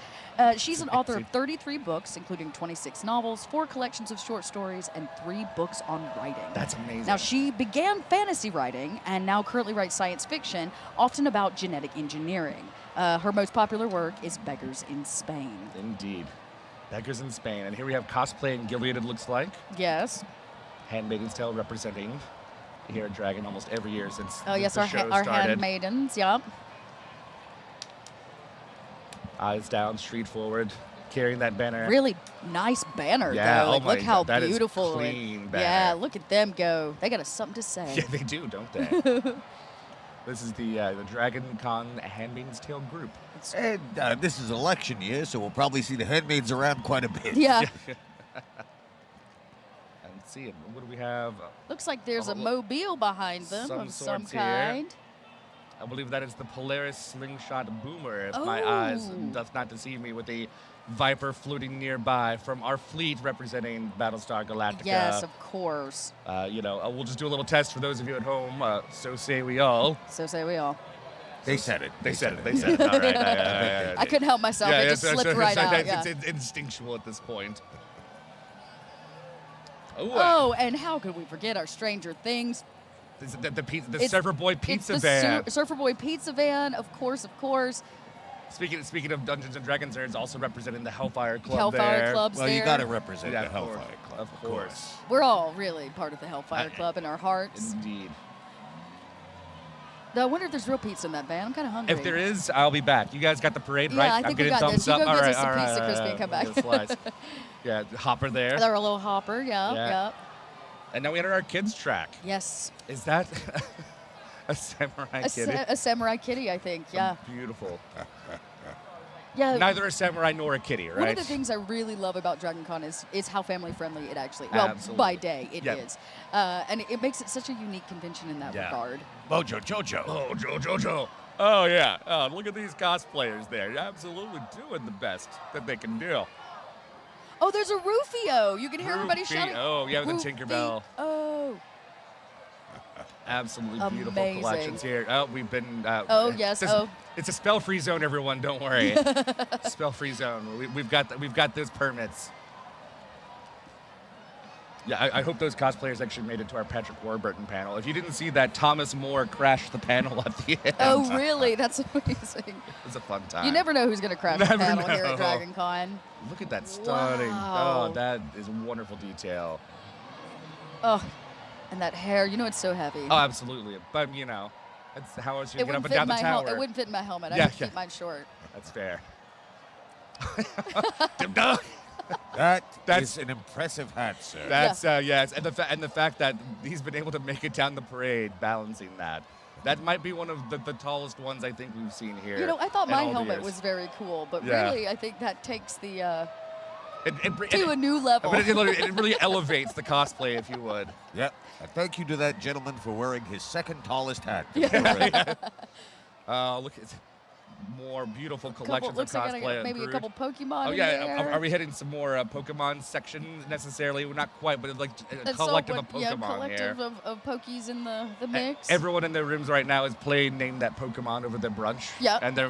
She's an author of 33 books, including 26 novels, 4 collections of short stories, and 3 books on writing. That's amazing. Now, she began fantasy writing and now currently writes science fiction, often about genetic engineering. Her most popular work is Beggars in Spain. Indeed. Beggars in Spain. And here we have cosplay in Gilead, it looks like. Yes. Handmaiden's Tale representing here at Dragon almost every year since Oh, yes, the our show started. handmaidens, yep. Eyes down, street forward, carrying that banner. Really nice banner, Yeah, though. oh Like, my look how God, that is beautiful. clean banner. Yeah, look at them go. They got something to say. Yeah, they do, don't they? This is the DragonCon Handmaid's Tale group. And this is election year, so we'll probably see the handmaids around quite a bit. Yeah. And see, what do we have? Looks like there's a Oh, mobile behind them some of some sorts here. kind. I believe that is the Polaris Slingshot Boomer, if my eyes Oh. doth not deceive me, with a Viper floating nearby from our fleet representing Battlestar Galactica. Yes, of course. We'll just do a little test for those of you at home. So say we all. So say we all. They said it. They said it. They said it. All right. I couldn't help myself. It just slipped right out. Yeah. It's instinctual at this point. Oh, and how could we forget our Stranger Things? The Surfer Boy pizza van. Surfer Boy pizza van, of course. Speaking of Dungeons and Dragons nerds, also representing the Hellfire Club Hellfire Club's well, there. you got to represent Yeah, the Hellfire Club. Of course. We're all really part of the Hellfire Club in our hearts. Indeed. Though I wonder if there's real pizza in that van. I'm kind of hungry. If there is, I'll be back. You guys got the parade, right? Yeah, I think we getting got thumbs this. You up. go All get right, us a all piece of right, crispy all and come right. back. Slice. Yeah, hopper there. Our little hopper, Yeah. yeah. And now we enter our kids track. Yes. Is that a samurai kitty? A samurai kitty, I think, yeah. Beautiful. Yeah. Neither a samurai nor a kitty, right? One of the things I really love about DragonCon is how family friendly it actually, well, Absolutely. by day it Yeah. is. And it makes it such a unique convention in that Yeah. regard. Mojo Jojo. Oh, Jojo. Oh, yeah. Oh, look at these cosplayers there. You're absolutely doing the best that they can do. Oh, there's a Rufio. You can hear everybody Rufio. shouting. Oh, yeah, with the Tinkerbell. Oh. Absolutely beautiful Amazing. collections here. Oh, we've been. Oh, yes, It's a spell-free zone, everyone. Don't worry. Spell-free zone. We've got those permits. Yeah, I hope those cosplayers actually made it to our Patrick Warburton panel. If you didn't see that, Thomas More crashed the panel at the end. Oh, really? That's amazing. It was a fun time. You never know who's going to crash the Never panel here at know. DragonCon. Look at that stunning. Wow. Oh, that is wonderful detail. Oh, and that hair. You know it's so heavy. Oh, absolutely. But, you know, that's how else you It get up wouldn't and fit down in the my tower. It wouldn't fit in my helmet. I Yeah, have to yeah. keep mine short. That's fair. That's an impressive hat, sir. That's yes, and the fact that he's been able to make it down the parade, balancing that. That might be one of the tallest ones I think we've seen here. You know, I thought in my all the helmet years. was very cool, but Yeah. really, I think that takes the It to a new level. But it really elevates the cosplay, if you would. Yep. Thank you to that gentleman for wearing his second tallest hat. Look at more beautiful collections looks of like cosplay. maybe a improved. couple Pokemon. Oh in yeah, there. are we hitting some more Pokemon section necessarily? Well, not quite, but like a That's collective all of what- Pokemon yeah, collective here. of Pokies in the mix. Everyone in their rooms right now is playing Name That Pokemon over their brunch. Yep. And their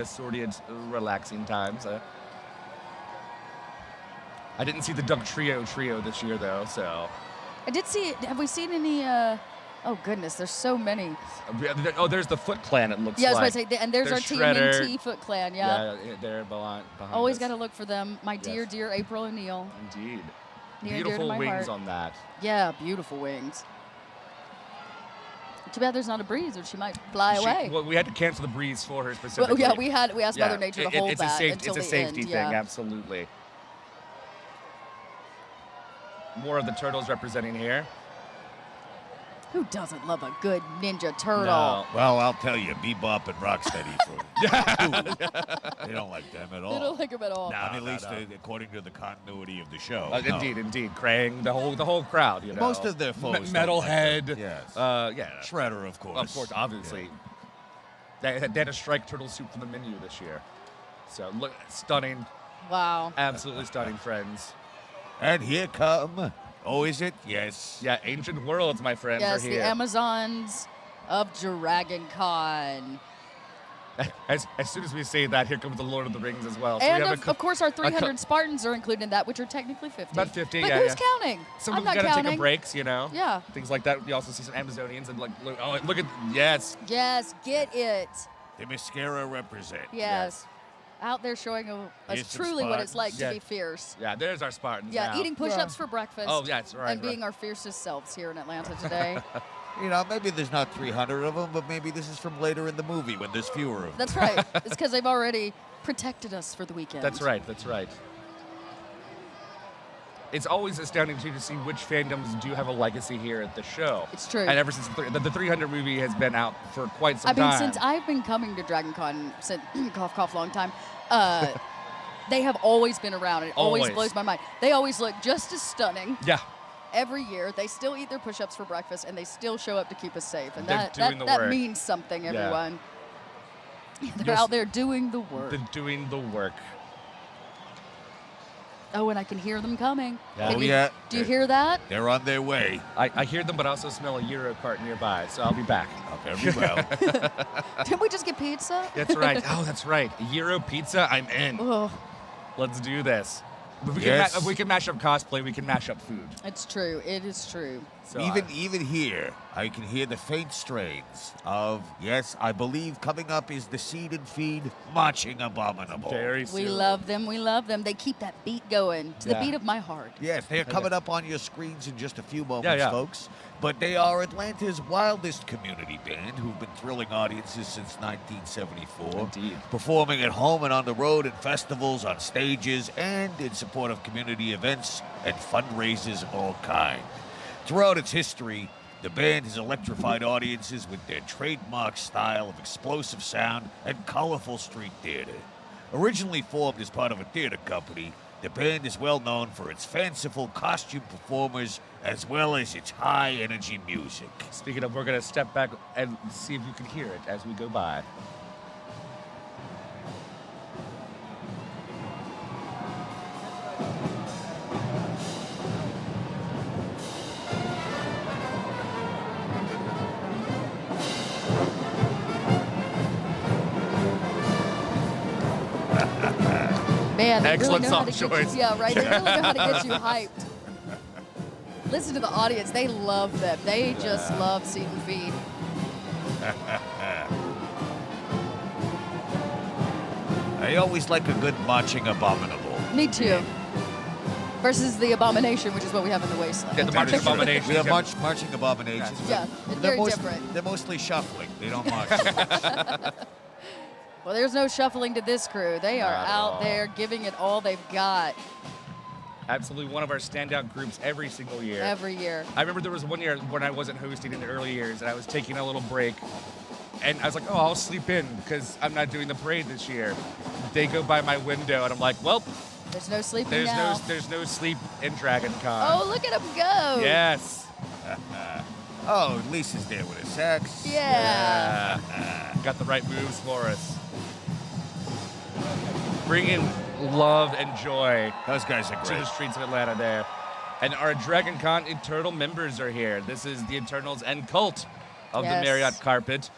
assorted, relaxing times. I didn't see the Duck Trio this year, though, so. I did see. Have we seen any? Oh goodness, there's so many. Oh, there's the Foot Clan, it looks Yeah, I was like. about to say, and there's our Shredder. TMNT Foot Clan. Yeah. Yeah, they're behind Always us. got to look for them. My dear, Yes. dear April O'Neil. Indeed. Near and dear to Beautiful my wings heart. on that. Yeah, beautiful wings. Too bad there's not a breeze, or she might fly away. Well, we had to cancel the breeze for her specifically. Well, yeah, we asked Yeah, Mother Nature to hold it's that a until it's a the safety end. thing, Yeah. absolutely. More of the turtles representing here. Who doesn't love a good Ninja Turtle? No. Well, I'll tell you, Bebop and Rocksteady for they don't like them at all. They don't like him at all. No, I mean, no, at least no. according to the continuity of the show. No. Indeed. Krang, the whole crowd, you know. Most of their foes don't like Metalhead. them. Yes. Yeah. Shredder, of course. Of course, obviously. They had a strike turtle soup from the menu this year. So, look, stunning. Wow. Absolutely stunning, friends. And here come. Oh, is it? Yes. Yeah, ancient worlds, my friends, Yes, are the here. Amazons of DragonCon. As soon as we say that, here comes the Lord of the Rings as well. So And we have of course, our co- 300 Spartans are included in that, which are technically 50. About 50, but yeah, who's yeah. counting? Some I'm of them not gotta counting. take a breaks, you know. Yeah. Things like that. You also see some Amazonians and look at yes. Yes, get it. The mascara represent. Yes. Out there showing Here's us some truly what it's like Yeah. to be fierce. Yeah, there's our Spartans. Yeah, now. eating push-ups for breakfast. Oh, yeah, that's right. And being our fiercest selves here in Atlanta today. You know, maybe there's not 300 of them, but maybe this is from later in the movie when there's fewer of them. That's right. It's because they've already protected us for the weekend. That's right. It's always astounding too to see which fandoms do have a legacy here at the show. It's true. And ever since the 300 movie has been out for quite some I mean, time. since I've been coming to DragonCon, since cough, cough, long time, they have always been around. It always Always. blows my mind. They always look just as stunning. Yeah. Every year, they still eat their push-ups for breakfast, and they still show up to keep us safe. And They're doing the that work. means something, Yeah. everyone. They're Yes. out there doing the work. Doing the work. Oh, and I can hear them coming. Yeah. Can Oh, you- yeah. Do you hear that? They're on their way. I hear them, but I also smell a Euro cart nearby, so I'll be back. Oh, very well. Didn't we just get pizza? That's right. Oh, that's right. Euro pizza, I'm in. Oh, Let's do this. If we, Yes. if we can mash up cosplay, we can mash up food. it's true. It is true. So Even here, I can hear the faint strains of, yes, I believe coming up is the Seed and Feed Marching Abominable. very soon. We love them. We love them. They keep that beat going to the Yeah. beat of my heart. Yes, they're coming up on your screens in just a few moments, Yeah. folks. But they are Atlanta's wildest community band who've been thrilling audiences since 1974. Indeed. Performing at home and on the road at festivals, on stages, and in support of community events and fundraisers of all kinds. Throughout its history, the band has electrified audiences with their trademark style of explosive sound and colorful street theater. Originally formed as part of a theater company, the band is well known for its fanciful costume performers as well as its high-energy music. Speaking of, we're going to step back and see if you can hear it as we go by. Man, they Excellent really know how to song get choice. you, yeah, right. They really know how to get you hyped. Listen to the audience. They love them. They just love Seed and Feed. I always like a good marching abominable. Me too. Versus the Abomination, which is what we have in the Wasteland. Yeah, the Marching Abomination. We have marching abominations. Yeah, it's very different. They're mostly shuffling. They don't march. Well, there's no shuffling to this crew. They are Not at out all. there giving it all they've got Absolutely one of our standout groups every single year. every year. I remember there was one year when I wasn't hosting in the early years, and I was taking a little break. And I was like, oh, I'll sleep in because I'm not doing the parade this year. They go by my window, and I'm like, well, There's no sleeping there's now. there's no sleep in DragonCon. Oh, look at them go. Yes. Oh, Lisa's there with her sax. Yeah. Got the right moves for us. Bringing love and joy Those guys are to the great. streets of Atlanta there. And our DragonCon Eternal members are here. This is the Eternals and cult of the Yes. Marriott carpet.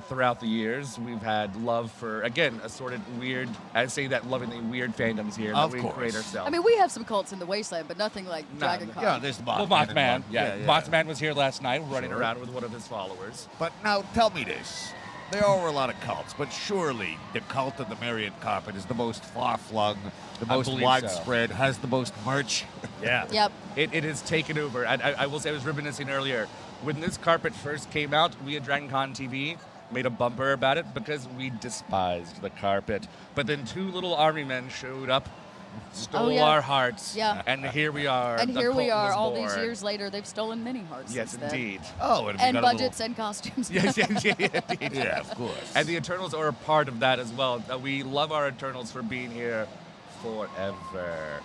Throughout the years, we've had love for, again, assorted weird, I say that lovingly, weird fandoms here Of that we course. create ourselves. I mean, we have some cults in the Wasteland, but nothing like No, DragonCon. Yeah, there's Mothman. well, Mothman, and yeah. yeah. Mothman was here last night running Sure. around with one of his followers. But now tell me this. There are a lot of cults, but surely the cult of the Marriott carpet is the most far-flung, the I most believe so. widespread, has the most merch. Yeah. Yep. It has taken over. I will say, I was reminiscing earlier. When this carpet first came out, we at DragonConTV made a bumper about it because we despised the carpet. But then two little army men showed up, stole yeah. our hearts, Yeah. and here we are. And the here we cult are, was all these born. years later. They've stolen many hearts. Yes, since then. indeed. Oh, and we And got a little- budgets and costumes. Yes, indeed. Yeah, of course. And the Eternals are a part of that as well. We love our Eternals for being here forever.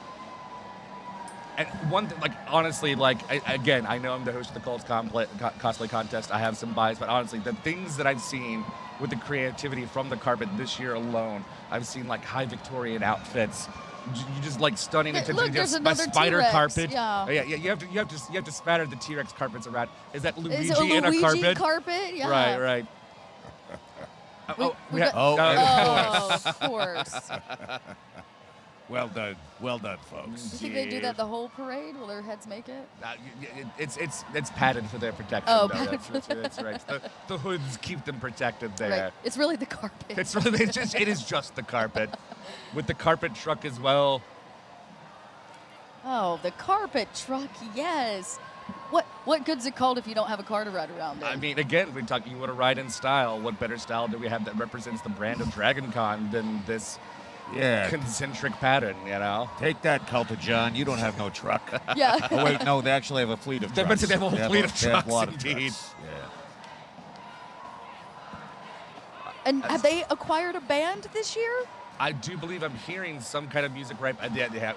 And one thing, like, honestly, like, again, I know I'm the host of the Cult Cosplay Contest. I have some bias, but honestly, the things that I've seen with the creativity from the carpet this year alone, I've seen, like, high Victorian outfits. You just, like, stunning Hey, attention look, to there's just a another spider T-Rex, carpet. yeah. Oh, yeah. You have to spatter the T-Rex carpets around. Is that Luigi Is it a in a Luigi carpet? Yeah. Right, right. We got- Oh, of course. well done, folks. You think they do that the whole parade? Will their heads make it? It's padded for their protection. Oh, though. padded That's right. The hoods keep them protected there. Right. It's really the carpet. It's really it is just the carpet, with the carpet truck as well. Oh, the carpet truck, yes. What good's it called if you don't have a car to ride around in? I mean, again, we talk. You want to ride in style. What better style do we have that represents the brand of DragonCon than this Yeah. concentric pattern? You know. Take that, Cult of John. You don't have no truck. yeah. Oh, wait, no, they actually have a fleet of They trucks. have a whole fleet of they have trucks, a lot of indeed. trucks. Yeah. And have they acquired a band this year? I do believe I'm hearing some kind of music right.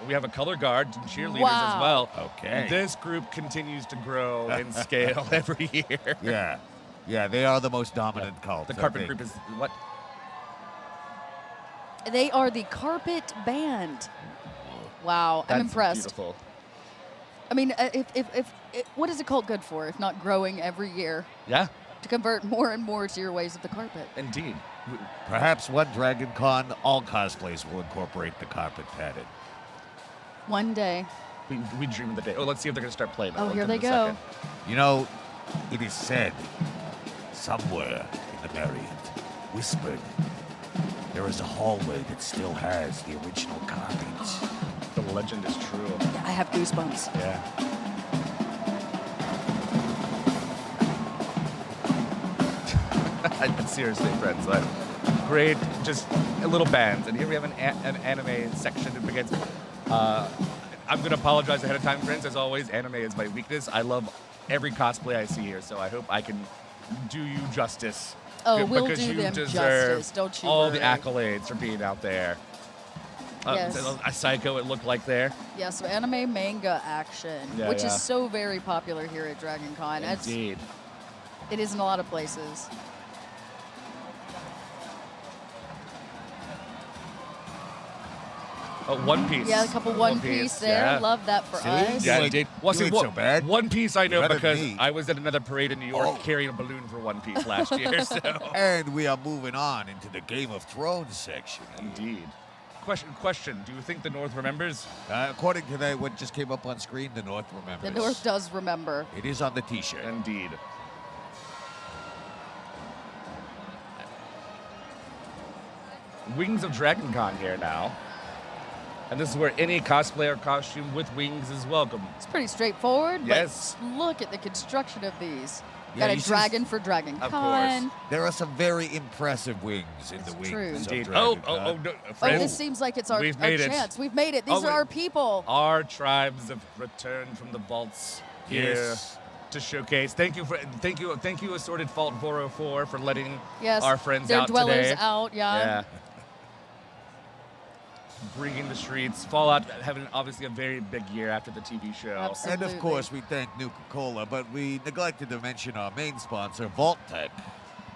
We have a color guard and cheerleaders Wow. as well. Okay. This group continues to grow in scale every year. Yeah. Yeah, they are the most dominant cult. The I carpet think. group is what? They are the carpet band. Wow, That's I'm impressed. Beautiful. I mean, if what is a cult good for if not growing every year Yeah, to convert more and more to your ways of the carpet? indeed. Perhaps one DragonCon, all cosplays will incorporate the carpet pattern. One day. We dream of the day. Oh, let's see if they're going to start playing. Oh, I'll here give they it a go. second. You know, it is said somewhere in the Marriott, whispered, there is a hallway that still has the original carpet. The legend is true. Yeah, I have goosebumps. Yeah. Seriously, friends, great, just little bands. And here we have an anime section that begins. I'm going to apologize ahead of time, friends. As always, anime is my weakness. I love every cosplay I see here, so I hope I can do you justice. Oh, we'll because do you them deserve justice. Don't you all worry. the accolades for being out there. Yes. A Psycho, it looked like there. Yeah, so anime manga action, Yeah, which yeah. is so very popular here at DragonCon. Indeed. It is in a lot of places. Oh, One Piece. Yeah, a couple One Piece there. Yeah. Love that for See? us. Yeah, You indeed. ain't- Well, you see, ain't so bad. One Piece I know Better than because me. I was at another parade in New York Oh. carrying a balloon for One Piece last year. So. And we are moving on into the Game of Thrones section. Indeed. Question. Do you think the North remembers? According to what just came up on screen, the North remembers. The North does remember. It is on the T-shirt. Indeed. Wings of DragonCon here now. And this is where any cosplayer costume with wings is welcome. It's pretty straightforward. Yes. But look at the construction of these. Yeah, Got a you see- dragon for DragonCon. Of course. There are some very impressive wings in It's the wings. true. of Indeed. DragonCon. No, Oh, friends. this seems like it's our We've made it. chance. We've made it. These Oh, are our people. Our tribes have returned from the vaults here Yes. to showcase. Thank you, Assorted Fault 404 for letting Yes. our friends their out dwellers today. out. Yeah. Bringing the streets. Fallout having obviously a very big year after the TV show. Absolutely. And of course, we thank Nuka-Cola, but we neglected to mention our main sponsor, Vault Tech.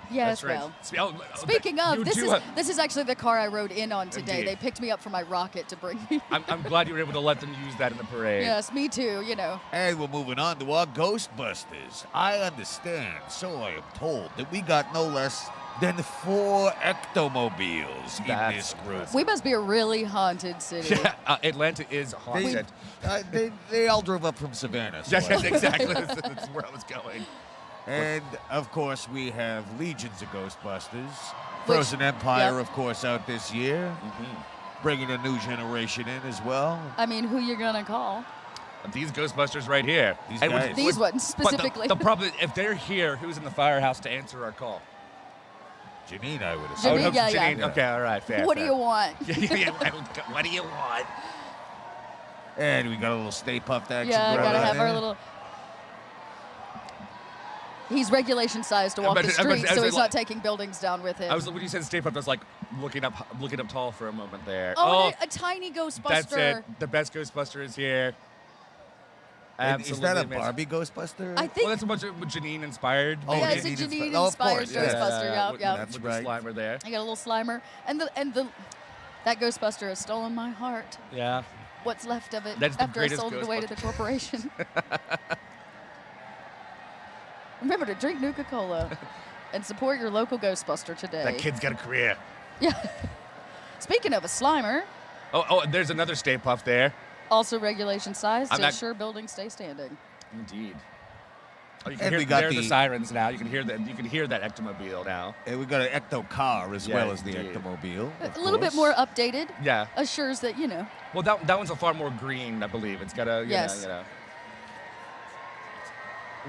Yes. That's right. Well. Speaking of, you this do is have- this is actually the car I rode in on today. Indeed. They picked me up from my rocket to bring me. I'm glad you were able to let them use that in the parade. Yes, me too. You know. And we're moving on to our Ghostbusters. I understand, so I am told, that we got no less than 4 ectomobiles in That's this group. We must be a really haunted city. Yeah, Atlanta is haunted. They all drove up from Savannah. So Yes, I- exactly. That's where I was going. And, of course, we have legions of Ghostbusters. Which- Frozen Empire, yep. of course, out this year. Bringing a new generation in as well. I mean, who you gonna call? These Ghostbusters right here. These And guys. These ones but specifically. the problem, if they're here, who's in the firehouse to answer our call? Janine, I would I would assume. Janine, hope yeah, it's yeah. Janine. Okay, all right, fair. What do fair. you want? Yeah. What do you want? And we got a little Stay Puft action Yeah, going gotta on have our there. little. He's regulation sized to walk But- the but- streets, but- so he's like- not taking buildings down with him. When you said Stay Puft, I was like looking up tall for a moment there. oh, and a tiny Ghostbuster. That's it. The best Ghostbuster is here. And Absolutely is that a amazing. Barbie Ghostbuster? I think. Well, that's a bunch of Janine inspired. Oh, yeah, maybe. it's a Janine Janine inspi- oh, of inspired course, yeah. Ghostbuster. Yeah, with, yeah. That's with right. the Slimer there. I got a little Slimer, and the that Ghostbuster has stolen my heart. Yeah. What's left of it That's the after I greatest sold it away to the Ghostbuster. corporation. Remember to drink Nuka-Cola and support your local Ghostbuster today. That kid's got a career. Yeah. Speaking of a Slimer, Oh, there's another Stay Puft there. also regulation size to I'm not- ensure buildings stay standing. Indeed. Oh, you can And hear we got the the- sirens now. You can hear that. You can hear that ectomobile now. And we got an Ecto car as Yeah, well as the indeed. Ectomobile. A little bit more updated. Yeah. Assures that, you know. Well, that one's a far more green, I believe. It's got a Yes. you know.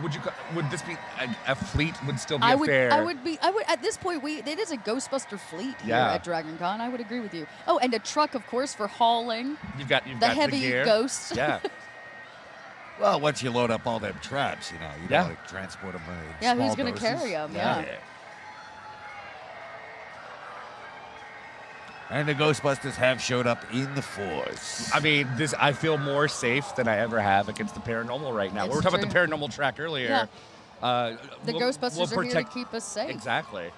Would this be a fleet? Would still be I a would fair? at this point it is a Ghostbuster fleet here Yeah. at DragonCon. I would agree with you. Oh, and a truck, of course, for hauling You've got the the heavy gear. ghosts. Yeah. Well, once you load up all them traps, you Yeah. know, like transport them in Yeah, small who's gonna doses. carry 'em? Yeah. And the Ghostbusters have showed up in the force. I mean, I feel more safe than I ever have against the paranormal right now. We It's were talking about the true. paranormal track earlier. Yeah. The The Ghostbusters are here to keep us safe. Exactly.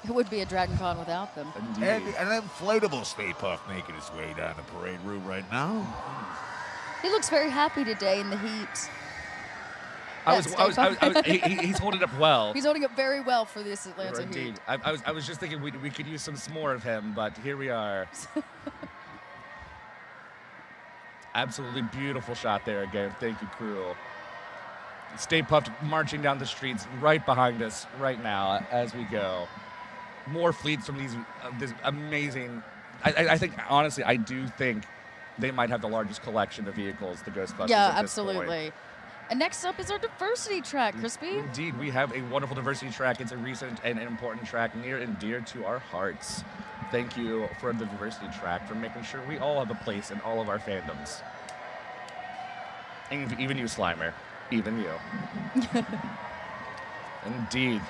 It would be a DragonCon without them. Indeed. And an inflatable Stay Puft making its way down the parade route right now. He looks very happy today in the heat. He's holding up well. He's holding up very well for this Atlanta Indeed. heat. I was just thinking we could use some more of him, but here we are. Absolutely beautiful shot there again. Thank you, crew. Stay Puft marching down the streets right behind us right now as we go. More fleets from this amazing. I think, honestly, I do think they might have the largest collection of vehicles, the Ghostbusters. Yeah, at this point. absolutely. And next up is our diversity track, Crispy. Indeed, we have a wonderful diversity track. It's a recent and important track near and dear to our hearts. Thank you for the diversity track, for making sure we all have a place in all of our fandoms. And even you, Slimer. Even you. Indeed.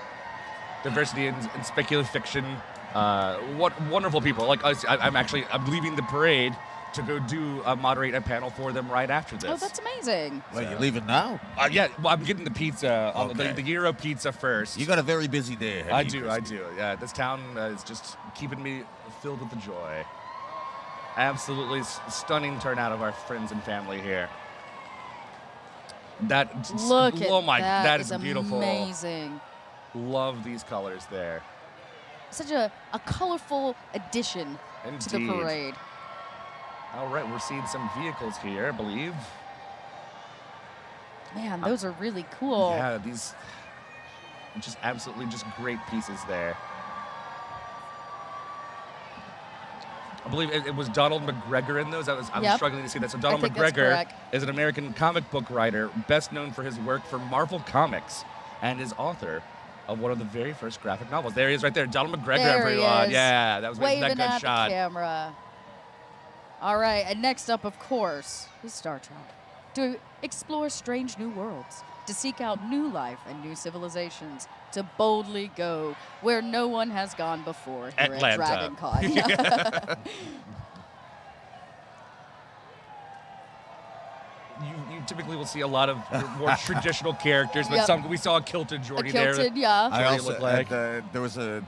Diversity and speculative fiction. What wonderful people. Like us, I'm leaving the parade to go moderate a panel for them right after this. Oh, that's amazing. Well, you're leaving now? Yeah, well, I'm getting the pizza, Okay. the Gyro pizza first. You got a very busy day ahead. I of you, do. Christy. Yeah, this town is just keeping me filled with the joy. Absolutely stunning turnout of our friends and family here. Look at that. That is beautiful. Amazing. Love these colors there. Such a colorful addition to the Indeed. parade. All right, we're seeing some vehicles here, I believe. Man, those are really cool. Yeah, these just absolutely just great pieces there. I believe it was Donald McGregor in those. I was Yep. struggling to see that. So Donald think that's McGregor correct. is an American comic book writer, best known for his work for Marvel Comics, and is author of one of the very first graphic novels. There he is right there, Donald McGregor, There he everyone. is. Yeah, that was that Waving good at shot. the camera. All right, and next up, of course, is Star Trek. To explore strange new worlds, to seek out new life and new civilizations, to boldly go where no one has gone before here Atlanta. at DragonCon. You typically will see a lot of your more traditional characters, but Yep. we saw a kilted A Geordie kilted, there. yeah. I What it also looked like. there was a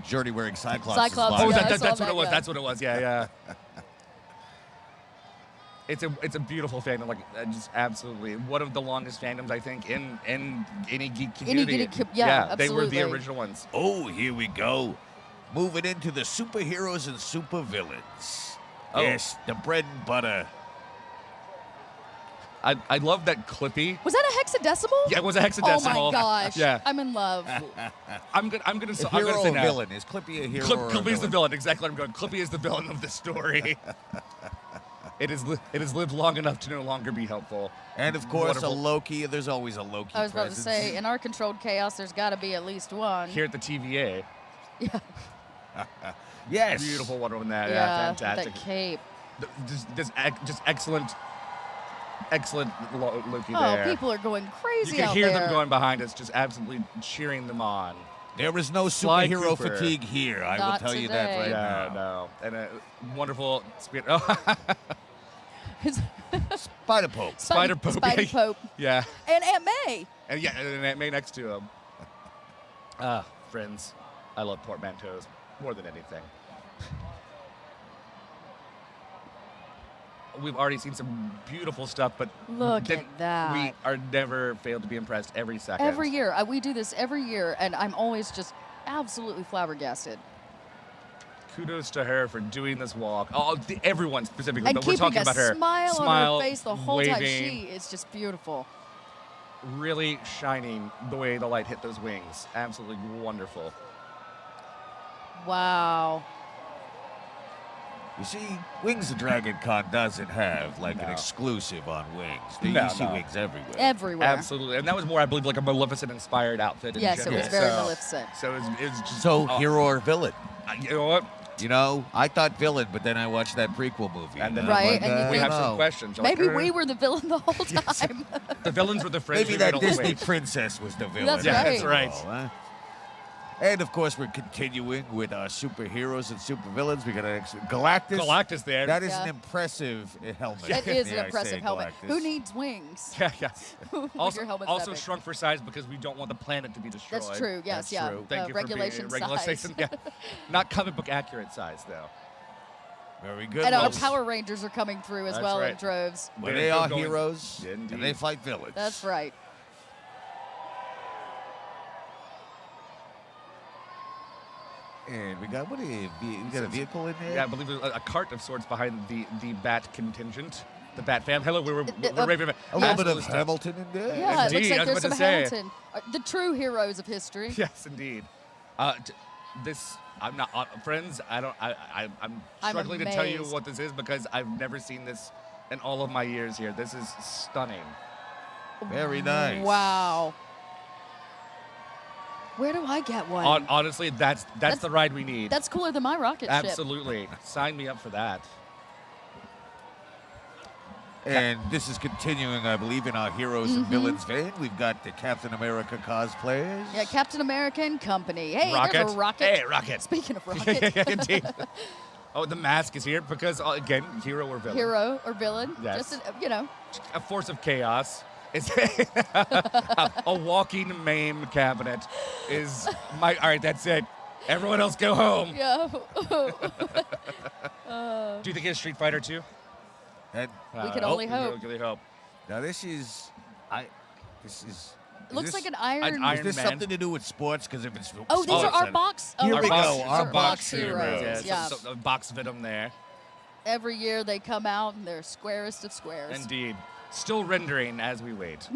Journey wearing Cyclops. Cyclops, Oh, yeah, I that's saw what that, it was. yeah. That's what it was. Yeah. It's a beautiful fandom, like just absolutely one of the longest fandoms I think in any geek community. Yeah, they were the absolutely. original ones. Oh, here we go. Moving into the superheroes and supervillains. Oh. Yes, the bread and butter. I love that Clippy. Was that a hexadecimal? Yeah, it was a hexadecimal. Oh my gosh. Yeah, I'm in love. I'm gonna A say hero or now. villain? Is Clippy a hero or a Clippy's the villain? villain. Exactly what I'm going. Clippy is the villain of the story. It has lived long enough to no longer be helpful. And of course, Wonderful. a Loki. There's always a Loki I was about to presence. say, in our controlled chaos, there's got to be at least one. Here at the TVA. Yeah. Yes. Beautiful one on that. Yeah, Fantastic. that cape. Just excellent Loki Oh, there. people are going You crazy can out hear there. them going behind us, just absolutely cheering them on. There is no Sly superhero Cooper. fatigue here. I will Not tell you that today. right Yeah, now. no. And a wonderful spirit. Oh, Spider Pope. Spider Pope. Spidey Pope. Yeah. And Aunt May. And yeah, and Aunt May next to him. Friends, I love portmanteaus more than anything. We've already seen some beautiful stuff, but Look then at that. we are never failed to be impressed every second. Every year. We do this every year, and I'm always just absolutely flabbergasted. Kudos to her for doing this walk. Everyone specifically, And but we're keeping talking a about her. smile on her face the whole time. waving, She is just beautiful. really shining the way the light hit those wings. Absolutely wonderful. Wow. You see, Wings of Dragon Con doesn't have like an No. exclusive on Wings. You No, see no. Wings everywhere. Everywhere. Absolutely, and that was more, I believe, like a Maleficent-inspired outfit. In Yes, it general. was very So- Maleficent. So it was just So, hero or villain? You know what? You know, I thought villain, but then I watched that prequel movie. And then I'm Right, like, and you I We think- have don't some know. questions. You're Maybe like, we were the villain the whole time. The villains were the friends. Maybe we that made Disney along the way. princess was the villain. That's Yeah, right. that's right. Oh, huh? And of course, we're continuing with our superheroes and supervillains. We got Galactus. Galactus there. That is an impressive helmet. That is May I an impressive say, helmet. Galactus. Who needs wings? Yeah, yeah. Also, your helmet's Also that big. shrunk for size because we don't want the planet to be destroyed. That's true. Yes, That's yeah. true. Thank you Regulation for being size. regulation. Yeah. Not comic book accurate size though. Very good. And our folks. Power Rangers are coming through as That's well in right. droves. But They're they are going- heroes, Indeed. and they fight villains. That's right. And we got we got a vehicle in there. Yeah, I believe there's a cart of sorts behind the Bat contingent, the Bat fam. Hello, we're a raving. A little bit of Hamilton in there. Yeah, it looks Indeed, like I was there's about some to say. Hamilton. The true heroes of history. Yes, indeed. This I'm not friends. I'm I'm struggling to tell you amazed. what this is because I've never seen this in all of my years here. This is stunning. Very nice. Wow. Where do I get one? Honestly, that's the ride we need. That's cooler than my rocket ship. Absolutely. Sign me up for that. And this is continuing, I believe, in our heroes and villains vein. We've got the Captain America cosplayers. Yeah, Captain America and Company. Hey, Rocket. there's a rocket. Hey, Rocket. Speaking of rocket, Indeed. Oh, the mask is here because, again, hero or villain. hero or villain. Yes. Just, A force of chaos. It's a walking meme cabinet is my. All right, that's it. Everyone else go home. yeah. Do you think it's Street Fighter 2? And We can only hope. We can only hope. now this is, is Looks this, like an iron. Iron Is this Man. something to do with sports? Because if it's Oh, these are sports, our then- box. Here oh, we our go, box- our our box heroes. heroes. Yeah. So, box Venom there. Every year they come out and they're squarest of squares. Indeed. Still rendering as we wait.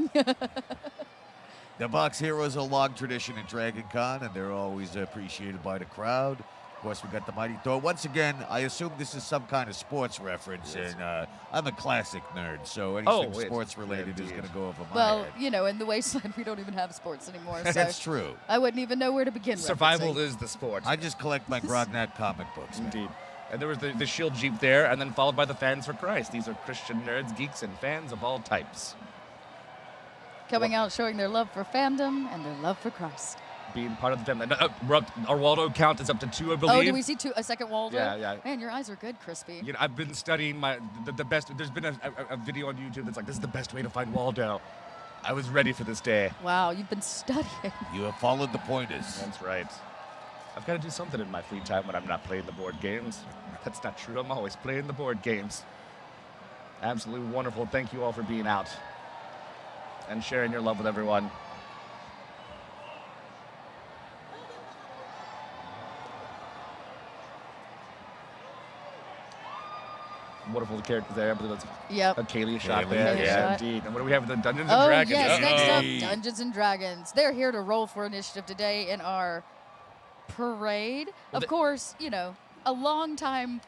The box heroes are a long tradition at DragonCon, and they're always appreciated by the crowd. Of course, we got the Mighty Thor. Once again, I assume this is some kind of sports reference, Yes. and I'm a classic nerd, so anything wait. sports related is Indeed. going to go over my Well, head. in the wasteland we don't even have sports anymore. So That's true. I wouldn't even know where to begin. Survival referencing. is the sport. I just collect my Grognat comic books. man. Indeed. And there was the Shield Jeep there, and then followed by the Fans for Christ. These are Christian nerds, geeks, and fans of all types. coming out showing their love for fandom and their love for Christ. Being part of the family. Our Waldo count is up to 2, I believe. Oh, do we see a second Waldo? Yeah, yeah. Man, your eyes are good, Crispy. You know, I've been studying the best. There's been a video on YouTube that's like, this is the best way to find Waldo. I was ready for this day. Wow, you've been studying. You have followed the pointers. That's right. I've got to do something in my free time when I'm not playing the board games. That's not true. I'm always playing the board games. Absolutely wonderful. Thank you all for being out and sharing your love with everyone. Wonderful characters there. I believe that's Yep. a Kaylee shot Kaylee, there. Kaylee Yeah, shot. indeed. And what do we have? The Dungeons and Oh, Dragons. yes. Next Hey. up, Dungeons and Dragons. They're here to roll for initiative today in our parade. Well, Of course, a long time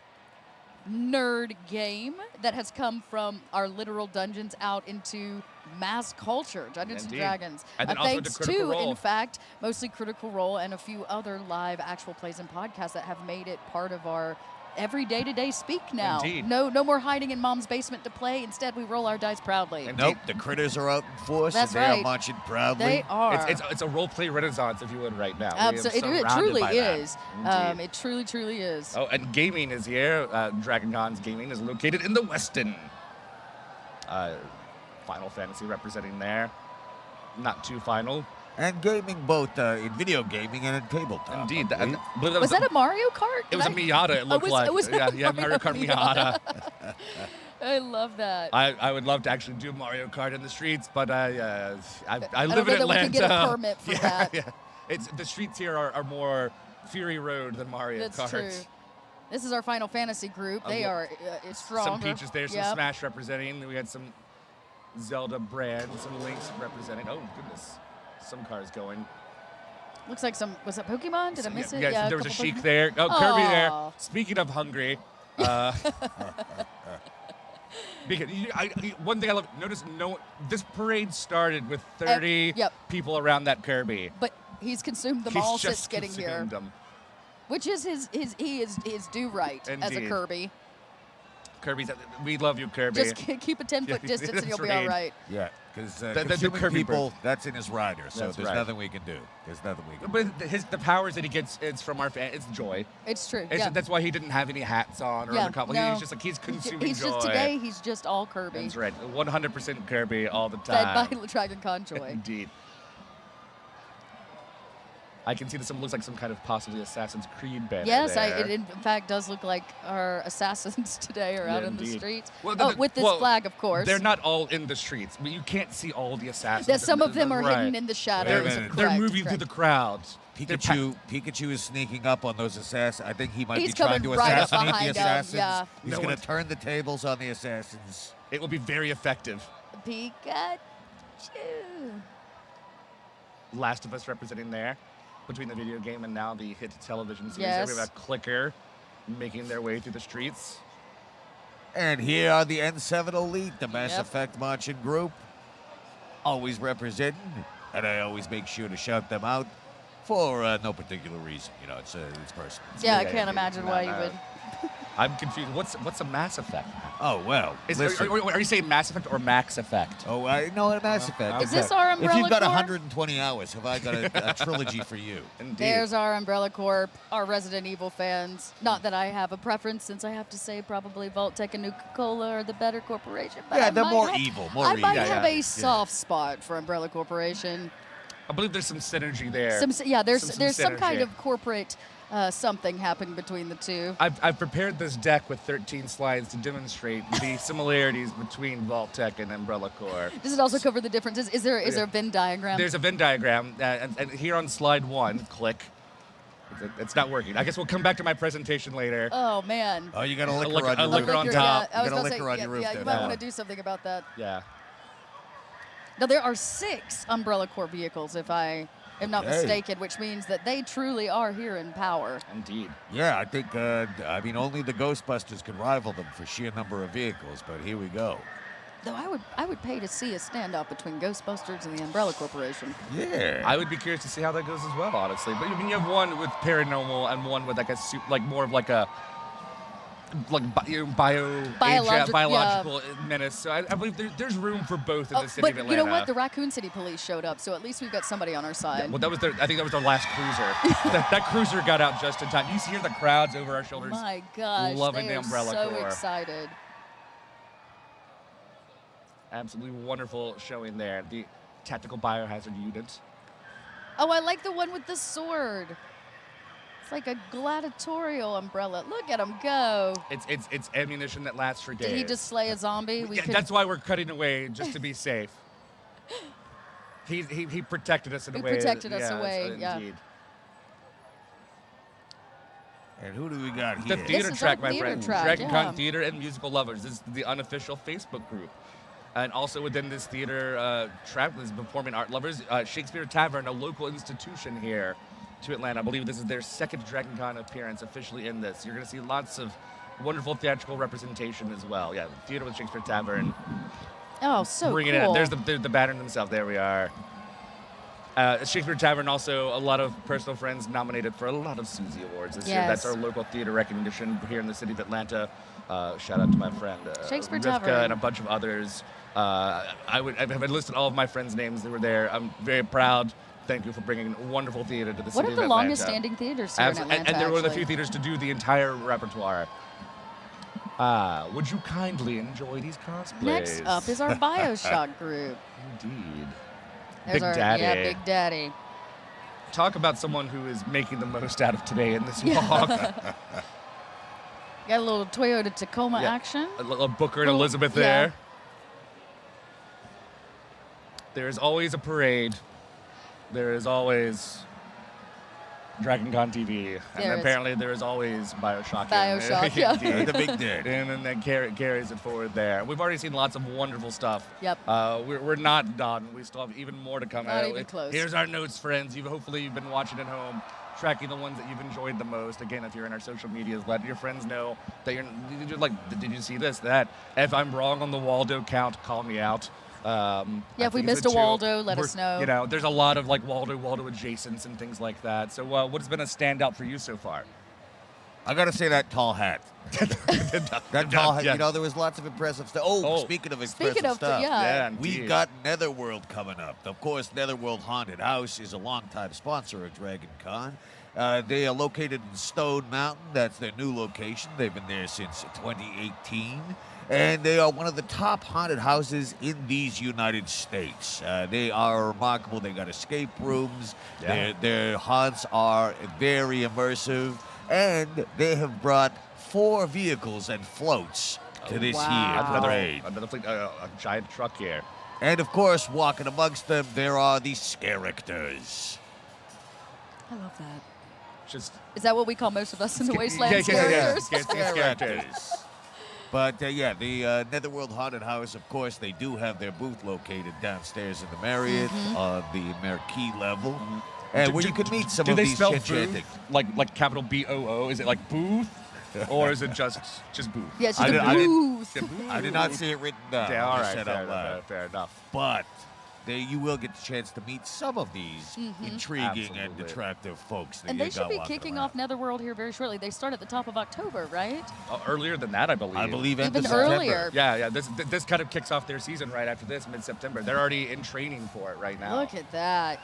nerd game that has come from our literal dungeons out into mass culture, Dungeons Indeed. and Dragons. And then also to thanks Critical to, Role. in fact, mostly Critical Role and a few other live actual plays and podcasts that have made it part of our every day-to-day speak now. Indeed. No more hiding in mom's basement to play. Instead, we roll our dice proudly. And Nope, the critters are out in force, That's and they right. are marching proudly. They are. It's a role play renaissance, if you would, right now. Absolutely, it truly is. Indeed. It truly is. Oh, and gaming is here. DragonCon's gaming is located in the Westin. Final Fantasy representing there. Not too final. And gaming both in video gaming and in tabletop. Indeed. I believe. I believe Was that a Mario Kart? It was a Did Miata, it looked like. it was yeah, Mario Kart Miata. I love that. I would love to actually do Mario Kart in the streets, but I I live don't in know that we Atlanta. can get a permit for yeah, that. Yeah. The streets here are more Fury Road than Mario That's Kart. true. This is our Final Fantasy group. They are strong. Some Peaches there, some Yep. Smash representing. We had some Zelda brand, some Links representing. Oh, goodness. Some cars going. Looks like was that Pokemon? Did I miss it? Yeah, there was a couple Sheik Pokemon. there. Oh, Kirby there. Aw. Speaking of hungry. Because one thing I love, notice this parade started with 30 Yep. people around that Kirby. But he's consumed them He's all just since getting here, consumed them. which is his due right as a Indeed. Kirby. Kirby's. We love you, Kirby. Just keep a 10-foot distance and you'll be all right. Yeah, because the consuming Kirby people, bird. that's in his rider, so That's there's right. nothing we can do. There's nothing we can do. But the powers that he gets, it's from our fan. It's joy. It's true. It's, Yeah. That's why he didn't have any hats on or Yeah, the couple. no. He's just like he's consuming He's joy. just today. He's just all Kirby. That's right. 100% Kirby all the Fed time. by DragonCon joy. Indeed. I can see that looks like some kind of possibly Assassin's Creed banner. Yes, there. it in fact does look like our assassins today are out Yeah, in the indeed. streets. Well, with this flag, of course. They're not all in the streets, but you can't see all the assassins. That some of them are Right. hidden in the shadows. Wait a They're, minute. they're Correct, moving through correct. the crowds. They're Pikachu is sneaking up on those assassins. I think he might He's be trying to coming right up assassinate the behind them, assassins. yeah. He's No going one- to turn the tables on the assassins. It will be very effective. Pikachu. Last of Us representing there, between the video game and now the hit television series. Yes. We have a clicker making their way through the streets. And here are the N7 Elite, the Mass Yep. Effect marching group. Always representing, and I always make sure to shout them out for no particular reason. You know, it's personal. Yeah, I Yeah, can't yeah, imagine no, why no. you would. I'm confused. What's a Mass Effect? Oh, well, listen. Are you saying Mass Effect or Max Effect? Oh, no, Mass Effect. Is this our If Umbrella you've got Corps? 120 hours, have I got a trilogy for you? Indeed. There's our Umbrella Corp, our Resident Evil fans. Not that I have a preference, since I have to say probably Vault-Tec and Nuka-Cola are the better corporation. But Yeah, I they're might more have- evil, more I might evil. have Yeah, a yeah. soft spot for Umbrella Corporation. I believe there's some synergy there. There's some kind synergy. of corporate something happening between the two. I've prepared this deck with 13 slides to demonstrate the similarities between Vault-Tec and Umbrella Corps. Does it also cover the differences? Is there a Venn diagram? There's a Venn diagram, and here on slide 1, click. It's not working. I guess we'll come back to my presentation later. Oh man. Oh, you got a liquor liquor- on a your liquor roof. on Yeah, top. I was You got a about to liquor say, on your roof yeah, there you might now. want to do something about that. Yeah. Now there are 6 Umbrella Corps vehicles, if I am not Okay. mistaken, which means that they truly are here in power. Indeed. Yeah, I think, only the Ghostbusters could rival them for sheer number of vehicles, but here we go. Though I would pay to see a standoff between Ghostbusters and the Umbrella Corporation. Yeah. I would be curious to see how that goes as well, honestly. But I mean, you have one with paranormal and one with like more of like a biological menace. So I believe there's room for both in the city but of Atlanta. you know what? The Raccoon City Police showed up, so at least we've got somebody on our side. Well, I think that was their last cruiser. that cruiser got out just in time. You see the crowds over our shoulders. My gosh, loving they the are Umbrella so Corps. excited. Absolutely wonderful showing there. The tactical biohazard unit. Oh, I like the one with the sword. It's like a gladiatorial umbrella. Look at him go. It's ammunition that lasts for days. Did he just slay a zombie? Yeah, that's why we're cutting away, just to be safe. He protected us in a He way. protected us yes, away, yeah. Indeed. And who do we got The here? theater is track, our my theater friend. track, DragonCon yeah. Theater and Musical Lovers. This is the unofficial Facebook group. And also within this theater track is Performing Art Lovers, Shakespeare Tavern, a local institution here to Atlanta. I believe this is their second DragonCon appearance officially in this. You're going to see lots of wonderful theatrical representation as well. Yeah, theater with Shakespeare Tavern. Oh, so Bring cool. it in. There's the banner themselves. There we are. Shakespeare Tavern, also a lot of personal friends nominated for a lot of Suzy Awards this year. Yes. That's our local theater recognition here in the city of Atlanta. Shout out to my friend Shakespeare Rivka Tavern. and a bunch of others. I've listed all of my friends' names that were there. I'm very proud. Thank you for bringing wonderful theater to the One city of of the Atlanta. longest standing theaters here in Atlanta, and they're one of the actually. few theaters to do the entire repertoire. Would you kindly enjoy these cosplays? Next up is our Bioshock group. Indeed. There's Big our, Daddy. Yeah, Big Daddy. Talk about someone who is making the most out of today in this walk. Got a little Toyota Tacoma Yeah. action. A little Booker and Cool. Elizabeth Yeah. there. There is always a parade. There is always DragonConTV. There And is. apparently there is always Bioshock. Bioshock, yeah. Indeed. The big daddy. And then that carries it forward there. We've already seen lots of wonderful stuff. Yep. We're not done. We still have even more to come. Not even close. Here's our notes, friends. Hopefully you've been watching at home, tracking the ones that you've enjoyed the most. Again, if you're in our social medias, let your friends know that you're like, did you see this, that? If I'm wrong on the Waldo count, call me out. Yeah, I if we think it's missed a two. Waldo, let us know. You know, there's a lot of like Waldo adjacents and things like that. So what has been a standout for you so far? I gotta say that tall hat. That tall hat. Yeah. You know, there was lots of impressive stuff. Oh, speaking of impressive Speaking of, stuff. yeah. We've indeed. got Netherworld coming up. Of course, Netherworld Haunted House is a longtime sponsor of DragonCon. They are located in Stone Mountain. That's their new location. They've been there since 2018. And they are one of the top haunted houses in these United States. They are remarkable. They got escape rooms. Yeah. Their haunts are very immersive. And they have brought 4 vehicles and floats to this Wow. here parade. Another fleet, a giant truck here. And of course, walking amongst them, there are the Scaractors. I love that. Just Is that what we call most of us in the Wasteland? yeah. Characters? Scaractors. But yeah, the Netherworld Haunted House, of course, they do have their booth located downstairs in the Marriott on the Marquee level, and where you can meet some Do of they these spell gigantic. booth like capital B-O-O? Is it like booth, or is it just booth? Yeah, it's I just did- a I did- booth. I did not see it written down. Yeah, all I right, said fair out loud. enough. Fair enough. But you will get the chance to meet some of these intriguing and Absolutely. attractive folks. That And you they should got be walking kicking around. off Netherworld here very shortly. They start at the top of October, right? Earlier than that, I believe. I believe end Even of September. earlier. Yeah. This kind of kicks off their season right after this, mid-September. They're already in training for it right now. Look at that.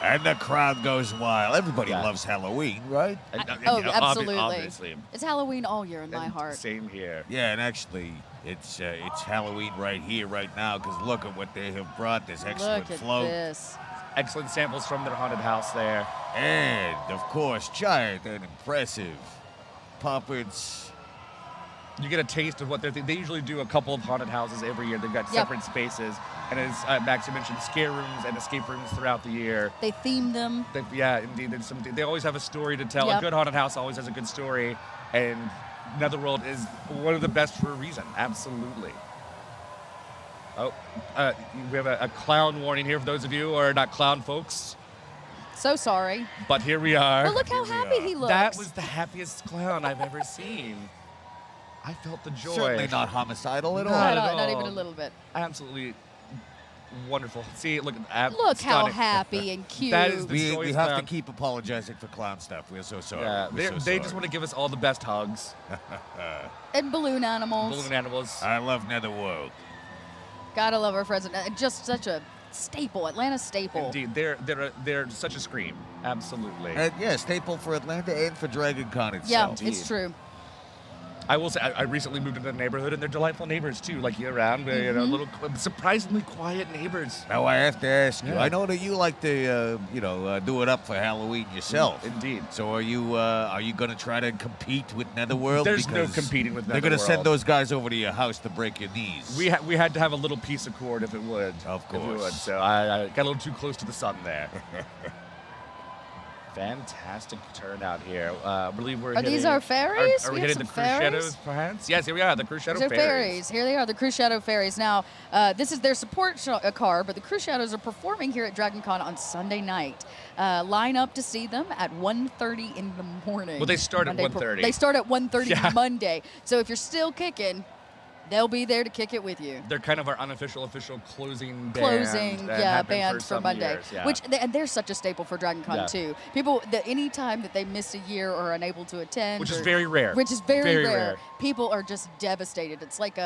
And the crowd goes wild. Everybody Yeah. loves Halloween, right? Oh, Yeah, absolutely. Obviously. It's Halloween all year in my And heart. Same here. Yeah, and actually, it's Halloween right here, right now, because look at what they have brought. This excellent Look at float. this. Excellent samples from their haunted house there. And, of course, giant and impressive puppets. You get a taste of what they're. They usually do a couple of haunted houses every year. They've got Yep. separate spaces, and as Max you mentioned, scare rooms and escape rooms throughout the year. They theme them. Yeah, indeed. They always have a story to tell. Yep. A good haunted house always has a good story, and Netherworld is one of the best for a reason. Absolutely. Oh, we have a clown warning here for those of you who are not clown folks, So sorry. but here we are. But look how Here we happy are. he looks. That was the happiest clown I've ever seen. I felt the joy. Certainly not homicidal at all. Not at not even all. a little bit. Absolutely wonderful. See, look at Look how stunning. happy and cute. That is the We joyous have to clown. keep apologizing for clown stuff. We're so sorry. Yeah, We're they so they sorry. just want to give us all the best hugs. And balloon animals. Balloon animals. I love Netherworld. Gotta love our friends. Just such a staple, Atlanta staple. Indeed, they're such a scream. Absolutely. And yeah, staple for Atlanta and for DragonCon Yeah, itself. it's true. I will say, I recently moved into the neighborhood, and they're delightful neighbors too. Like year round, you know, little surprisingly quiet neighbors. Now I have to ask you. Yeah. I know that you like to, do it up for Halloween yourself. Indeed. So are you going to try to compete with Netherworld? There's no Because competing with They're going to send Netherworld. those guys over to your house to break your knees. We had to have a little piece of cord if it would. Of If it would. course. So I got a little too close to the sun there. Fantastic turnout here. I believe we're Are these hitting- our ferries? Are we We have hitting the some Cruise ferries? Shadows, perhaps? Yes, here we are, the Cruise Shadow These are ferries. ferries. Here they are, the Cruise Shadow ferries. Now, this is their support car, but the Cruise Shadows are performing here at DragonCon on Sunday night. Line up to see them at 1:30 in the morning. Well, they start at Monday 1:30. They start at 1:30 Yeah. Monday. So if you're still kicking, they'll be there to kick it with you. They're kind of our unofficial closing band. Closing, that yeah, have been bands for some Monday, years, yeah. and they're such a staple for DragonCon Yeah. too. People, any time that they miss a year or are unable to attend, Which is or- very rare. which is very, Very rare. rare. People are just devastated. It's like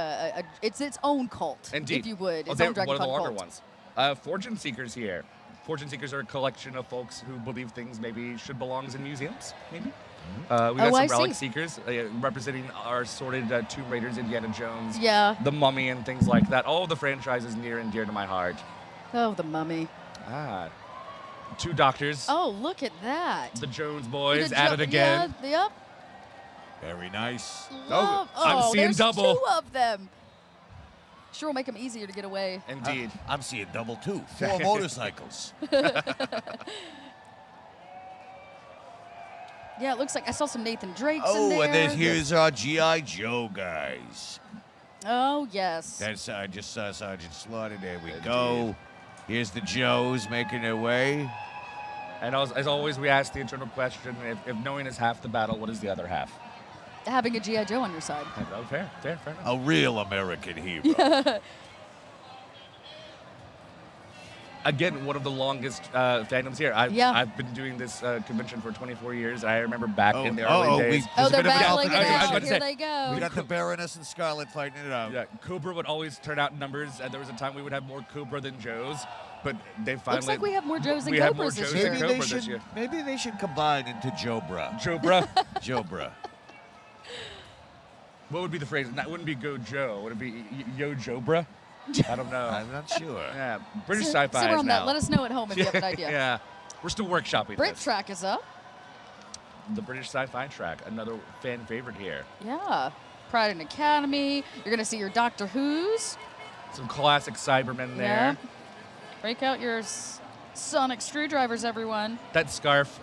it's its own cult, Indeed. if you would. Oh, Its they're own one of the DragonCon longer cult. ones. Fortune Seekers here. Fortune Seekers are a collection of folks who believe things maybe should belong in museums, maybe. We got Oh, I some Relic see. Seekers representing our assorted Tomb Raiders, Indiana Jones, Yeah. The Mummy, and things like that. All of the franchises near and dear to my heart. Oh, the Mummy. Two Doctors, Oh, look at that. the Jones Boys, The at Jo- it again. Yeah, yep. Very nice. Love. I'm seeing there's double. 2 of them. Sure will make them easier to get away. Indeed. I'm seeing double too. 4 motorcycles. Yeah, it looks like I saw some Nathan Drakes in Oh, there. and then here's our G.I. Joe guys. Oh, yes. That's I just saw Sergeant Slaughter. There we go. Here's the Joes making their way. And as always, we ask the eternal question, if knowing is half the battle, what is the other half? Having a G.I. Joe on your side. Oh, fair enough. A real American hero. again, one of the longest fandoms here. I've been doing this convention for 24 years. I remember back in the early days. They're bit of a battling it delta. out. Here they go. We got the Baroness and Scarlet fighting it out. Yeah, Cobra would always turn out numbers, and there was a time we would have more Cobra than Joes, but they finally... Looks like we have more Joes than we have more Cobras this Joes year. than Cobra this year. Maybe they should combine into Jobra. Jobra? Jobra. What would be the phrase? That wouldn't be Go Joe. Would it be Yo Jobra? I don't know. I'm not sure. Yeah, British Simmer sci-fi is on now. that. Let us know at home if you have an idea. Yeah, we're still workshopping Brit this. track is up. The British sci-fi track, another fan favorite here. Yeah. Pride and Academy. You're going to see your Doctor Who's. Some classic Cybermen there. Yeah. Break out your sonic screwdrivers, everyone. That scarf,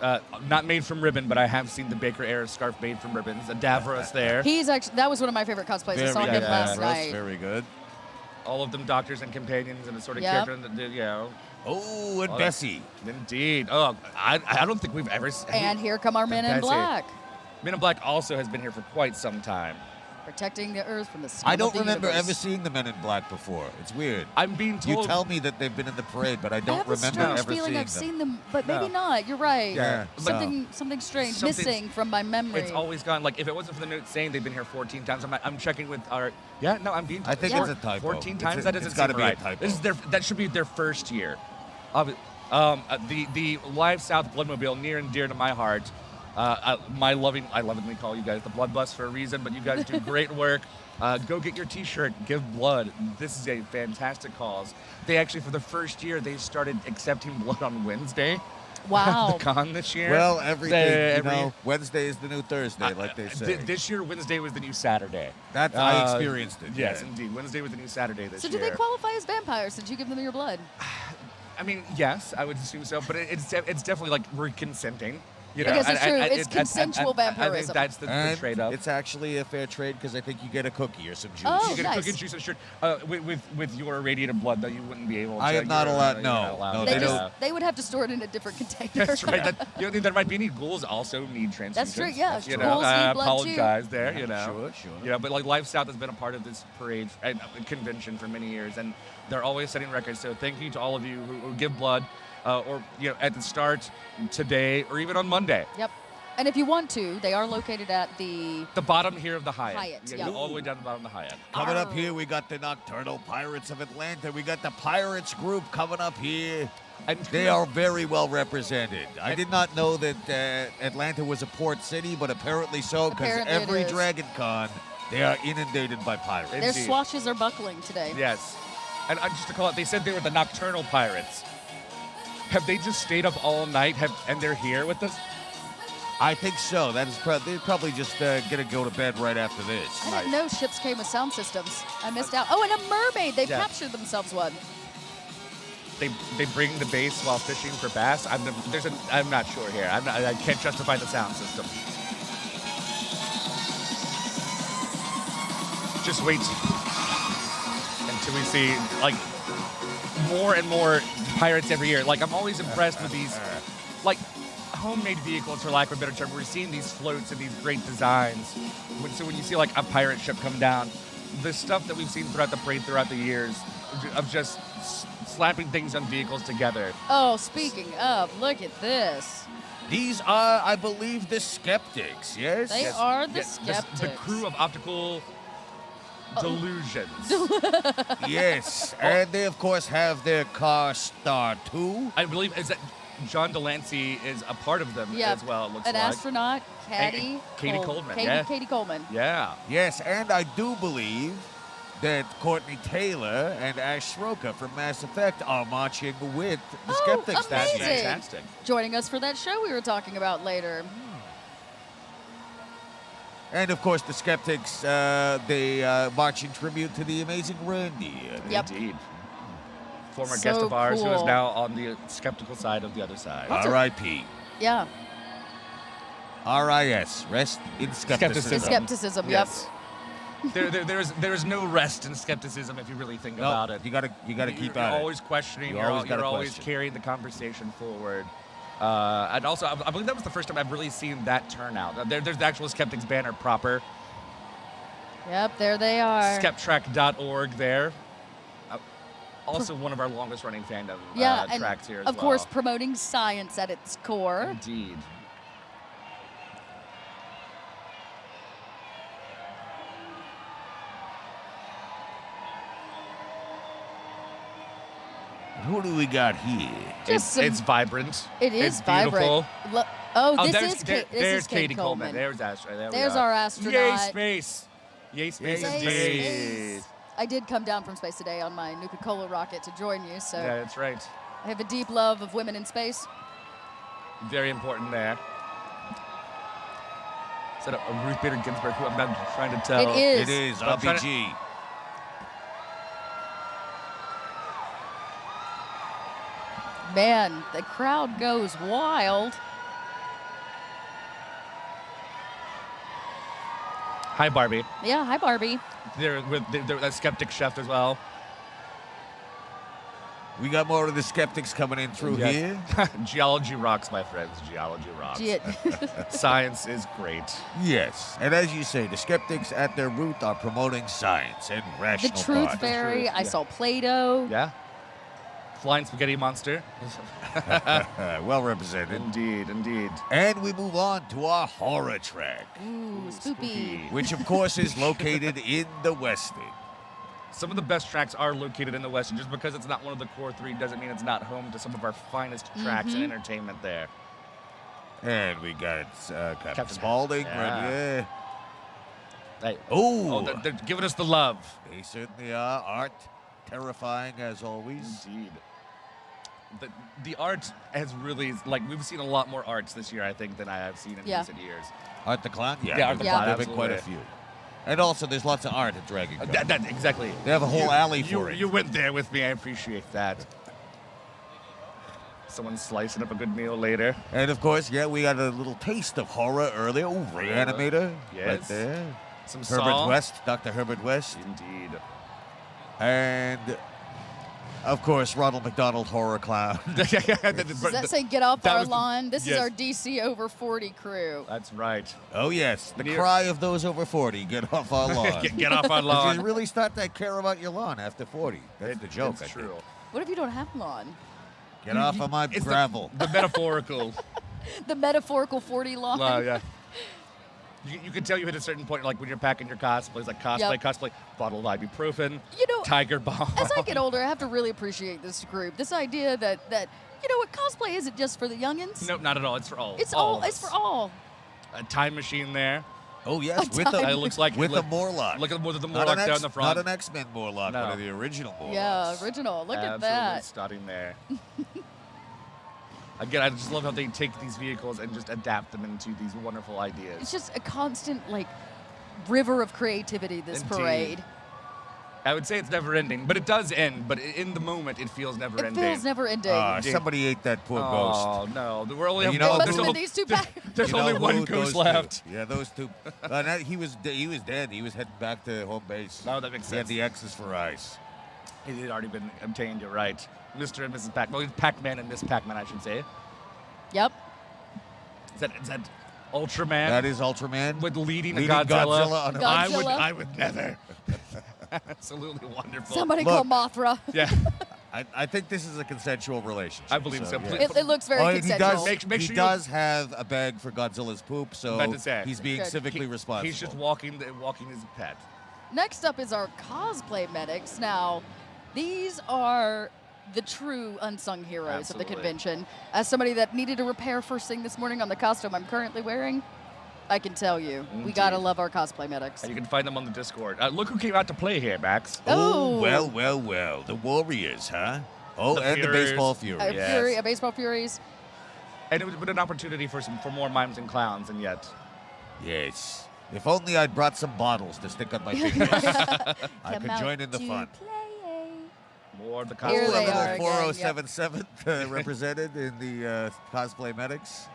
not made from ribbon, but I have seen the Baker era scarf made from ribbons. A Davros there. He's actually, that was one of my favorite cosplays. I saw him last night. Very good. All of them doctors and companions and a sort of Yep. character that, you know. Oh, and Bessie. Indeed. Oh, I don't think we've ever seen. And here come our Men in Bessie. Black. Men in Black also has been here for quite some time. Protecting the Earth from the scum I don't of the remember universe. ever seeing the Men in Black before. It's weird. I'm being told. You tell me that they've been in the parade, but I I don't have a remember strange ever feeling seeing I've them. seen them, but maybe No. not. You're right. Yeah. Something strange Something's- missing from my memory. It's always gone. Like, if it wasn't for the note saying they've been here 14 times, I'm checking with our. Yeah, no, I'm being. I think Yeah. it's a typo. 14 times. It's That doesn't it's gotta seem be right. a typo. This is that should be their first year. The Live South Bloodmobile, near and dear to my heart. I lovingly call you guys the Blood Bus for a reason, but you guys do great work. Go get your T-shirt. Give blood. This is a fantastic cause. They actually, for the first year, they started accepting blood on Wednesday. Wow. The con this year. Well, everything, The- you know, Wednesday is the new Thursday, like they say. This year, Wednesday was the new Saturday. That I experienced it. Yes, yeah. indeed. Wednesday was the new Saturday this So year. do they qualify as vampires? Did you give them your blood? I mean, yes, I would assume so, but it's definitely like we're consenting. You I know, guess it's true. It's I consensual think vampirism. that's the And trade-off. it's actually a fair trade because I think you get a cookie or some juice. Oh, You get nice. a cookie juice and shirt. With your irradiated blood, though, you wouldn't be able to. I am not you're- allowed- you're no, not allowed no, to. They they just don't. they would have to store it in a different container. That's right. You know, there might be any ghouls also need transfusions. That's true, yeah. You Ghouls know, need I blood, too. apologize there. You know, Sure. You know, but like Live South has been a part of this parade and convention for many years, and they're always setting records. So thank you to all of you who give blood, or you know, at the start, today, or even on Monday. Yep. And if you want to, they are located at the The bottom here of the Hyatt. Hyatt, Yeah, yeah. all the way down the bottom of the Hyatt. Coming up here, we got the Nocturnal Pirates of Atlanta. We got the Pirates group coming up here. And They are very well represented. I did not know that Atlanta was a port city, but apparently so, because Apparently it every is. DragonCon, they are inundated by pirates. their Indeed. swashes are buckling today. Yes. And just to call it, they said they were the Nocturnal Pirates. Have they just stayed up all night and they're here with us? I think so. That is they're probably just gonna go to bed right after this. I didn't know ships came with sound systems. I missed out. Oh, and a mermaid. They've Yeah. captured themselves one. They bring the bass while fishing for bass. I'm not sure here. I can't justify the sound system. Just wait until we see like more and more pirates every year. Like I'm always impressed with these like homemade vehicles, for lack of a better term. We're seeing these floats and these great designs. So when you see like a pirate ship come down, the stuff that we've seen throughout the parade throughout the years of just slapping things on vehicles together. Oh, speaking of, look at this. These are, I believe, the Skeptics. Yes. They are the Yes, skeptics. the crew of optical delusions. Yes, and they of course have their car Star 2. I believe is that John Delancey is a part of them Yeah, as well. It looks an like. astronaut, Katie Katie Coleman, Katie, yeah. Katie Coleman. Yeah. Yes, and I do believe that Courtney Taylor and Ash Sroka from Mass Effect are marching with the Oh, Skeptics that amazing. year. Fantastic. Joining us for that show we were talking about later. And of course, the Skeptics, they march in tribute to the amazing Randy. Yep. Indeed. Former So guest of ours who is cool. now on the skeptical side of the other side. R.I.P. Yeah. R.I.S. Rest in skepticism. The skepticism, Yes. There is no rest in skepticism if you really think No, about it. you gotta keep You're at it. always questioning. You You're, always gotta you're always question. carrying the conversation forward. And also, I believe that was the first time I've really seen that turnout. There's the actual Skeptics banner proper. Yep, there they are. Skeptrack.org there. Also one of our longest running fandom and tracks here as of well. course promoting science at its core. Indeed. Who do we got here? Just It's vibrant. It is it's beautiful. vibrant. This is Katie Coleman. There's Astra. There's our astronaut. Yay, space. Yay, space Yay, indeed. space. I did come down from space today on my Nuka-Cola rocket to join you, so Yeah, that's right. I have a deep love of women in space. Very important there. Is that a Ruth Bader Ginsburg who I'm not trying to tell? It is. It is I'm trying RPG. Man, the crowd goes wild. Hi, Barbie. Yeah, hi Barbie. They're with that skeptic chef as well. We got more of the skeptics coming in through here. Geology rocks, my friends. Geology rocks. Science is great. Yes. And as you say, the skeptics at their root are promoting science and The rational Truth thought. Fairy. Truth, I yeah. saw Play-Doh. Yeah. Flying spaghetti monster. Well represented. Indeed, indeed. And we move on to our horror track, Ooh, spoopy. which of course is located in the Westin. Some of the best tracks are located in the West, and just because it's not one of the core three doesn't mean it's not home to some of our finest tracks and entertainment there. And we got Captain Captain- Spaulding yeah. right here. Hey. Oh, They're giving us the love. they certainly are. Art, terrifying as always. Indeed. The art has really, like, we've seen a lot more arts this year, I think, than I have seen in Yeah. recent years. Art the Clown? Yeah, Art the Clown, There have been quite a absolutely. few. And also, there's lots of art at Dragon Con. Exactly. They have a whole alley for it. You went there with me. I appreciate that. Someone slicing up a good meal later. And of course, yeah, we got a little taste of horror earlier. Ooh, Reanimator. Right Yes. there. Some Herbert Saw. West, Dr. Herbert West. Indeed. And, of course, Ronald McDonald Horror Clown. Does that say get off that our was the- lawn? This is yes. our DC over 40 crew. That's right. Oh, yes, the Near- cry of those over 40. Get off our lawn. Get off our Did lawn. you really start to care about your lawn after 40? That's the joke. It's I true. think. What if you don't have lawn? Get off of my It's gravel. The metaphorical. The metaphorical 40 lawn. Yeah. You can tell you hit a certain point, like when you're packing your cosplays, like cosplay, bottle of ibuprofen, You know, tiger balm. As I get older, I have to really appreciate this group. This idea that you know what, cosplay isn't just for the youngins. No, not at all. It's for all. It's all. Of it's us. for all. A time machine there. Oh, yes, with the, It looks like with look, the Morlock. Look at the Not Morlock an down the front. Not an X-Men Morlock, No. but the original Morlock. Yeah, original. Look at Absolutely that. starting there. Again, I just love how they take these vehicles and just adapt them into these wonderful ideas. It's just a constant like river of creativity. This Indeed. parade. I would say it's never ending, but it does end. But in the moment, it feels never It ending. feels never ending. Somebody ate that poor Oh no, we're only You know, it must there's have a- been these two pack. There's You know only one who? goose Those left. two. Yeah, those two. He was dead. He was heading back to home base. No, that makes He had sense. the X's for eyes. It had already been obtained. You're right, Mr. and Mrs. Pac. Well, Pac-Man and Miss Pac-Man, I should say. Yep. Is that Ultraman? That is Ultraman. with leading Leading a Godzilla. Godzilla on a- Godzilla. I would never. Absolutely wonderful. Somebody Look. call Mothra. Yeah, I think this is a consensual relationship. I believe so. yeah. It looks very Oh, and consensual. Make he sure you- does have a bag for Godzilla's poop, so About to say. he's being Good. civically responsible. He's just walking his pet. Next up is our cosplay medics. Now, these are the true unsung heroes of the Absolutely. convention. As somebody that needed a repair first thing this morning on the costume I'm currently wearing, I can tell you, we Indeed. gotta love our cosplay medics. And you can find them on the Discord. Look who came out to play here, Max. Oh. well. The Warriors, huh? Oh, The and the Furies. Baseball Fury. Yes. Baseball Furies. And it would have been an opportunity for more mimes and clowns, and yet. Yes. If only I'd brought some bottles to stick on my fingers. I Come could out join in the to fun. play. More of the Here Oh, cosplay. they a are little again, 4077 represented in the cosplay medics.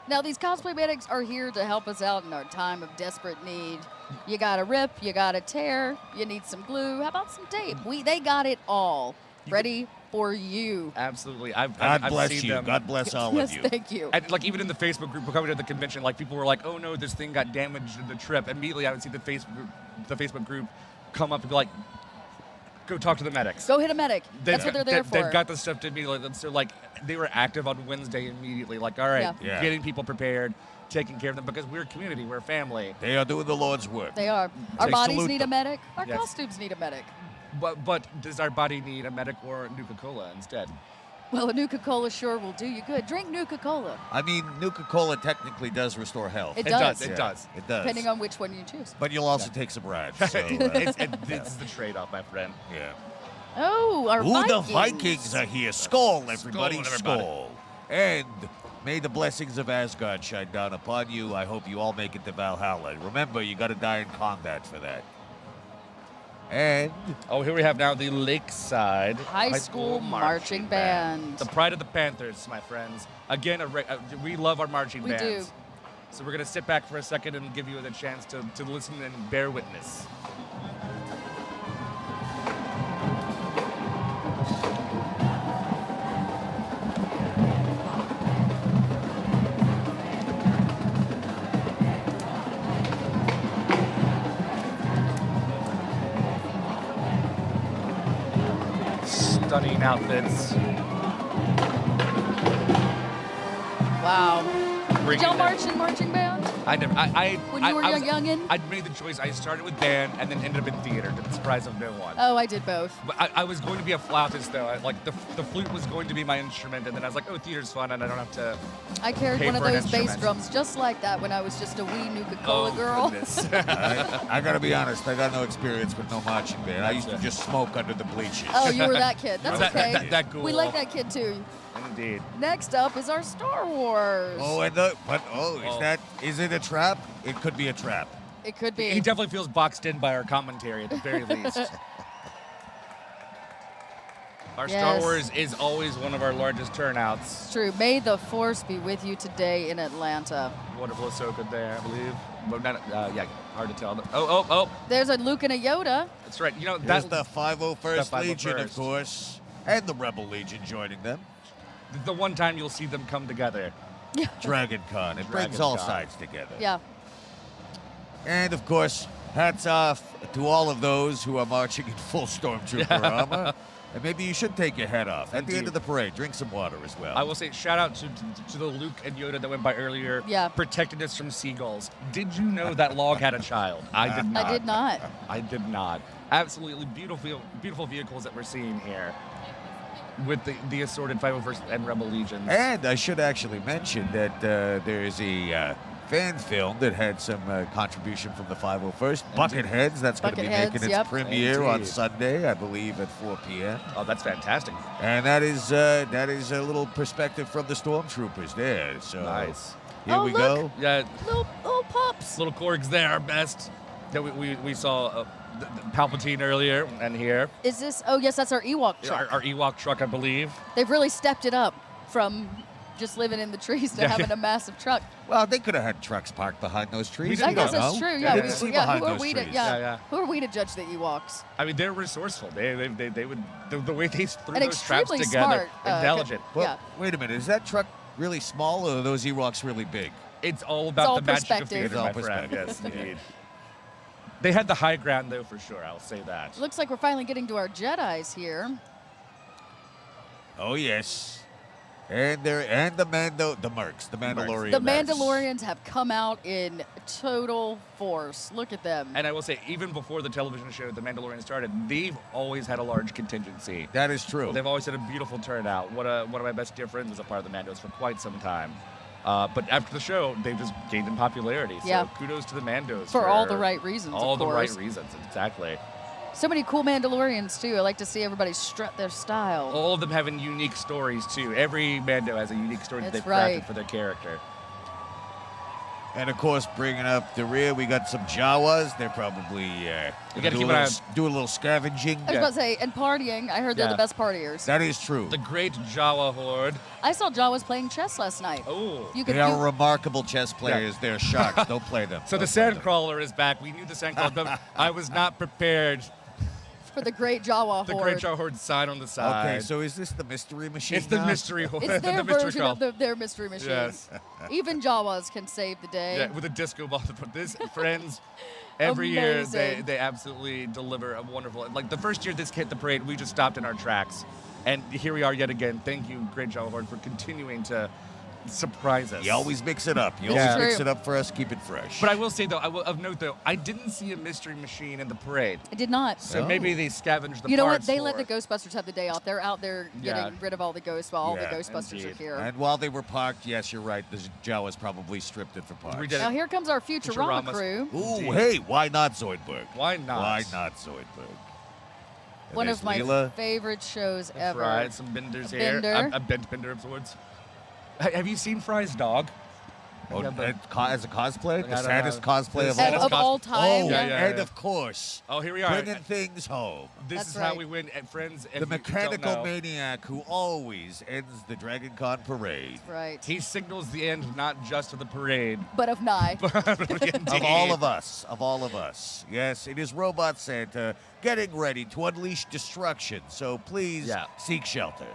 Now, these cosplay medics are here to help us out in our time of desperate need. You got a rip, you got a tear, you need some glue. How about some tape? They got it all ready for you. Absolutely. God I've bless seen you. them. God bless all Yes, of you. thank you. And like even in the Facebook group, we're coming to the convention, like people were like, "Oh no, this thing got damaged in the trip." Immediately, I would see the Facebook group come up and be like, go talk to the medics. Go hit a medic. That's what they're there for. They've got the stuff to be like, so like they were active on Wednesday immediately. Like, all right, Yeah. getting people prepared, taking care of them because we're a community, we're a family. They are doing the Lord's work. They are. Our Say bodies salute need a them. medic. Our Yes. costumes need a medic. But does our body need a medic or Nuka-Cola instead? Well, a Nuka-Cola sure will do you good. Drink Nuka-Cola, I mean, Nuka-Cola technically does restore health. It does. It does. It does. depending on which one you choose. But you'll also take some rides. So, This is the trade-off, my friend. yeah. Oh, our Ooh, Vikings. the Vikings are here. Skull, everybody, everybody. skull. And may the blessings of Asgard shine down upon you. I hope you all make it to Valhalla. Remember, you got to die in combat for that. And Oh, here we have now the Lakeside High School Marching Band. The pride of the Panthers, my friends. Again, we love our marching We bands. do. So we're going to sit back for a second and give you the chance to listen and bear witness. Stunning outfits. Wow. Did Bringing y'all them- march in marching band? I never. When you were I was- youngin'? I made the choice. I started with band and then ended up in theater to the surprise of no one. Oh, I did both. But I was going to be a flautist though. Like the flute was going to be my instrument, and then I was like, oh, theater's fun, and I don't have to. I carried Pay one of for an those bass instrument. drums just like that when I was just a wee Nuka-Cola Oh girl. goodness. I got to be honest, I got no experience with no marching band. I used to just smoke under the bleachers. Oh, you were that kid. That's That- okay. that cool. We like that kid too. Indeed. Next up is our Star Wars. Oh, is it a trap? It could be a trap. It could be. He definitely feels boxed in by our commentary at the very least. Our Star Yes. Wars is always one of our largest turnouts. It's true. May the Force be with you today in Atlanta. Wonderful Ahsoka there, I believe. But not, yeah, hard to tell. Oh, There's a Luke and a Yoda. that's right. You know, There's that the 501st The Legion, 501st. of course, and the Rebel Legion joining them. the one time you'll see them come together. DragonCon. It brings all DragonCon. sides together. Yeah. And of course, hats off to all of those who are marching in full stormtrooper armor. And maybe you should take your head off. At the end Indeed. of the parade, drink some water as well. I will say shout out to the Luke and Yoda that went by earlier. Yeah. Protected us from seagulls. Did you know that log had a child? I did not. I did not. I did not. Absolutely beautiful vehicles that we're seeing here with the assorted 501st and Rebel Legions. And I should actually mention that there is a fan film that had some contribution from the 501st. Bucketheads, that's going to be Bucketheads, making its yep. premiere on Indeed. Sunday, I believe, at 4 p.m. Oh, that's fantastic. And that is a little perspective from the stormtroopers there. So Nice. here Oh, we look. go. Yeah, Little pups. little Korgs there, our best. Yeah, we saw the Palpatine earlier and here. Is this? Oh, yes, that's our Ewok truck. Our Ewok truck, I believe. They've really stepped it up from just living in the trees to Yeah. having a massive truck. Well, they could have had trucks parked behind those trees. I We guess don't that's know. true. They Yeah, didn't see yeah. behind Who are those we to? trees. Yeah. Who are we to judge the Ewoks? I mean, they're resourceful. They would the way they threw And those traps extremely together. smart, Intelligent. Well, Yeah. wait a minute. Is that truck really small, or are those Ewoks really big? It's all about all the magic of perspective. theater, It's all my friend. perspective. Yes, indeed. They had the high ground, though, for sure. I'll say that. Looks like we're finally getting to our Jedis here. Oh yes, and the Mercs, the Mandalorian. The Mercs. Mandalorians have come out in total force. Look at them. And I will say, even before the television show The Mandalorian started, they've always had a large contingency. That is true. They've always had a beautiful turnout. One of my best dear friends was a part of the Mandos for quite some time. But after the show, they've just gained in popularity. So Yeah. kudos to the Mandos. For all the right reasons, All of the course. right reasons, exactly. So many cool Mandalorians, too. I like to see everybody strut their style. All of them having unique stories, too. Every Mando has a unique story that That's they've crafted right. for their character. And of course, bringing up the rear, we got some Jawas. They're probably gotta do, keep a an eye little, do a little scavenging. I was about to say, and partying. I heard they're Yeah. the best partiers. That is true. The great Jawa Horde. I saw Jawas playing chess last night. Oh. You could They are do- remarkable chess players. They're sharks. Don't play them. So the Don't play them. Sandcrawler is back. We knew the Sandcrawler, but I was not prepared. for the Great Jawa The Horde. Great Jawa Horde sign on the side. Okay, so is this the mystery machine? it's the now? mystery horde. It's their the mystery version crawl. of their mystery machine. Yes. Even Jawas can save the day. Yeah, with a disco ball. This, friends, Every year, Amazing. they absolutely deliver a wonderful. Like the first year this hit the parade, we just stopped in our tracks, and here we are yet again. Thank you, Great Job Horde, for continuing to surprise us. You always mix it up. You Yeah. always mix True. it up for us. Keep it fresh. But I will say though, of note though, I didn't see a mystery machine in the parade, I did not. so Oh. maybe they scavenged the You know what? parts They let for- the Ghostbusters have the day off. They're out there getting Yeah. rid of all the ghosts while all Yeah, the Ghostbusters indeed. are here. And while they were parked, yes, you're right. The Jawas probably stripped it for parts. We did Now it. here comes our Futurama Futurama's- crew. Ooh, Indeed. hey, why not Zoidberg? Why not? Why not Zoidberg? And One there's of my Leela. favorite shows And ever. Fry, some benders A here. bender. A bent bender of sorts. Have you seen Fry's dog? Oh, Yeah, but- as a cosplay? I The don't saddest know. cosplay The of saddest all. Of all cos- time. Oh, Yeah, yeah, and yeah. of course, Oh, here we are. bringing things home. This That's is how right. we win, friends. If The you don't mechanical know, maniac who always ends the DragonCon parade. Right. he signals the end not just of the parade, But of Nye. Of all of us, of all of us. Yes, it is Robot Santa getting ready to unleash destruction. So please Yeah. seek shelter.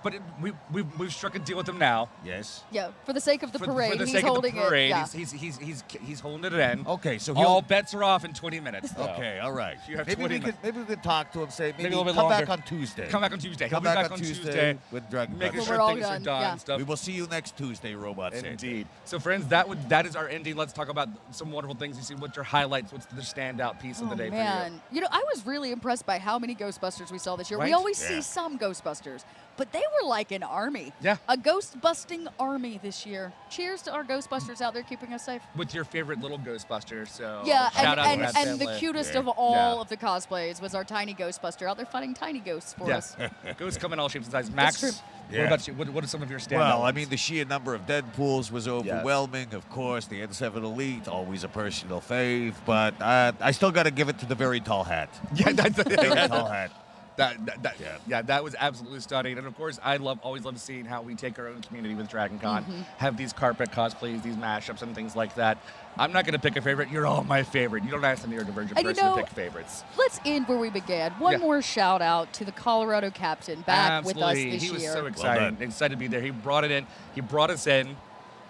But we've struck a deal with him now. Yes. Yeah, for the sake of the parade, for the he's sake holding of the parade, it. Yeah. he's holding it in. Okay, so all he'll. bets are off in 20 minutes. Though. Okay, all right. You have maybe 20 we could maybe we could talk to him. Say maybe, a little bit come longer. back on Tuesday. Come back on Tuesday. Come He'll be back on Tuesday with Dragon making Con. When we're sure all things are done, done yeah. and stuff. We will see you next Tuesday, Robot Santa. Indeed. So, friends, that is our ending. Let's talk about some wonderful things. You see, what's your highlights? What's the standout piece of the day Oh, man. for you? You know, I was really impressed by how many Ghostbusters we saw this year. Right? We always Yeah. see some Ghostbusters, but they were like an army. Yeah. A ghost-busting army this year. Cheers to our Ghostbusters out there keeping us safe. With your favorite little Ghostbuster. So, Yeah, shout out to and that the family. cutest Yeah. of all Yeah. of the cosplays was our tiny Ghostbuster out there fighting tiny ghosts for Yes. us. Ghosts come in all shapes and sizes. Max, true. what Yeah. about you? What are some of your standouts? Well, I mean, the sheer number of Deadpools was overwhelming. Of course, the N7 Elite, always a personal fave. But I still got to give it to the very tall hat. yeah, Very tall hat. that was absolutely stunning. And of course, always love seeing how we take our own community with DragonCon, have these carpet cosplays, these mashups, and things like that. I'm not going to pick a favorite. You're all my favorite. You don't ask the neurodivergent And you person know, to pick favorites. Let's end where we began. One Yeah. more shout out to the Colorado captain back Absolutely. with us this He was year. so excited. done. Excited to be there. He brought it in. He brought us in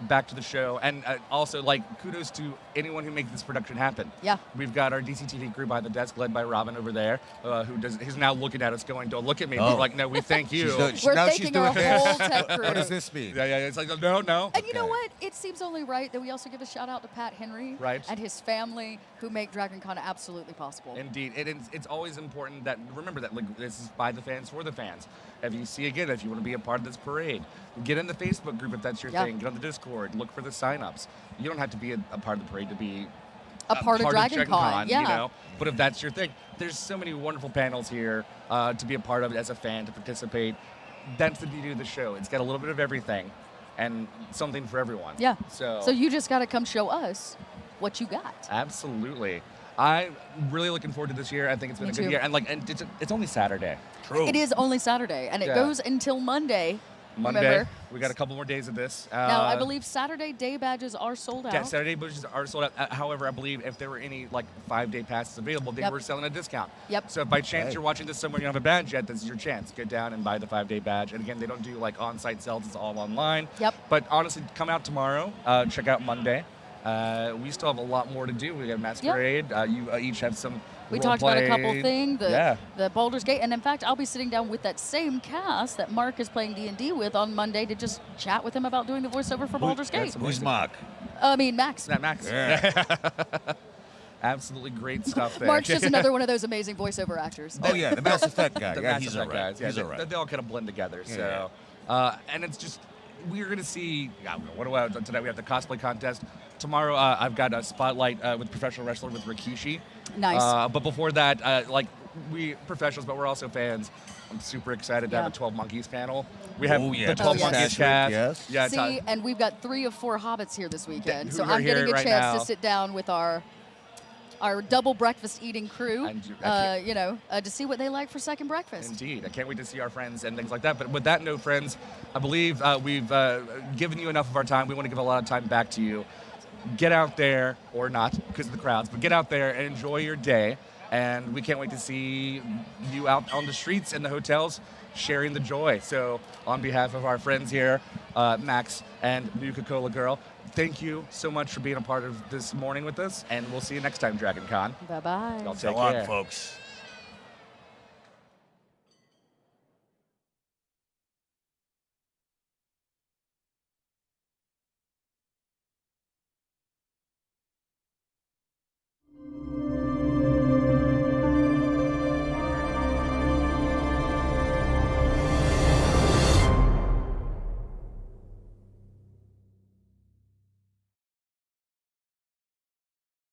back to the show. And also, kudos to anyone who makes this production happen. Yeah. We've got our DCTV crew by the desk, led by Robin over there, who's now looking at us going, don't look at me. Oh. We're like, no, we thank you. We're now she's thanking doing our this. whole tech crew. What does this mean? Yeah. It's like, no. And you know Okay. what? It seems only right that we also give a shout out to Pat Henry Right. and his family who make DragonCon absolutely possible. Indeed. It's always important that, remember that this is by the fans, for the fans. If you want to be a part of this parade, get in the Facebook group if that's your Yeah. thing. Get on the Discord. Look for the signups. You don't have to be a part of the parade to be A part of DragonCon, yeah. You know? But if that's your thing, there's so many wonderful panels here to be a part of as a fan, to participate. That's the beauty of the show. It's got a little bit of everything and something for everyone. Yeah. So you just got to come show us what you got. absolutely. I'm really looking forward to this year. I think it's been Me a good too. year. And it's only Saturday. True. It is only Saturday, and it Yeah. goes until Monday. Monday. Remember? We got a couple more days of this. Now, I believe Saturday day badges are sold out. Yeah, Saturday bushes are sold out. However, I believe if there were any 5-day passes available, they Yep. were selling a discount. Yep. So if by chance Hey. you're watching this somewhere, you don't have a badge yet, this is your chance. Get down and buy the 5-day badge. And again, they don't do on-site sales; it's all online. Yep. But honestly, come out tomorrow. Check out Monday. We still have a lot more to do. We have Masquerade. You each have some. We role talked about a couple play. things, Yeah. the Baldur's Gate, and in fact, I'll be sitting down with that same cast that Mark is playing D&D with on Monday to just chat with him about doing the voiceover for Baldur's Gate. Who's Mark? Max. That Max. Yeah. Absolutely great stuff there. Mark's just another one of those amazing voiceover actors. Oh yeah, the Mass Effect guy. The Yeah, Mass he's Effect all right. guys. Yeah, He's they, all right. they all kind of blend together. Yeah. So, and it's just we're gonna see. What do I tonight? We have the cosplay contest. Tomorrow, I've got a spotlight with professional wrestler with Rikishi. Nice. But before that, we professionals, but we're also fans. I'm super excited to have Yeah. a 12 Monkeys panel. We have Oh, yeah, the 12 Oh, yes. Monkeys cast. Yes. Yeah, See, and we've got 3 of 4 hobbits here this weekend, who so are I'm getting here a right chance now. to sit down with our double breakfast eating crew, And to see what they like for second breakfast. Indeed. I can't wait to see our friends and things like that. But with that note, friends, I believe we've given you enough of our time. We want to give a lot of time back to you. Get out there, or not because of the crowds, but get out there and enjoy your day. And we can't wait to see you out on the streets and the hotels sharing the joy. So on behalf of our friends here, Max and Nuka-Cola Girl, thank you so much for being a part of this morning with us, and we'll see you next time, DragonCon. Bye-bye. Y'all take So long, care. folks.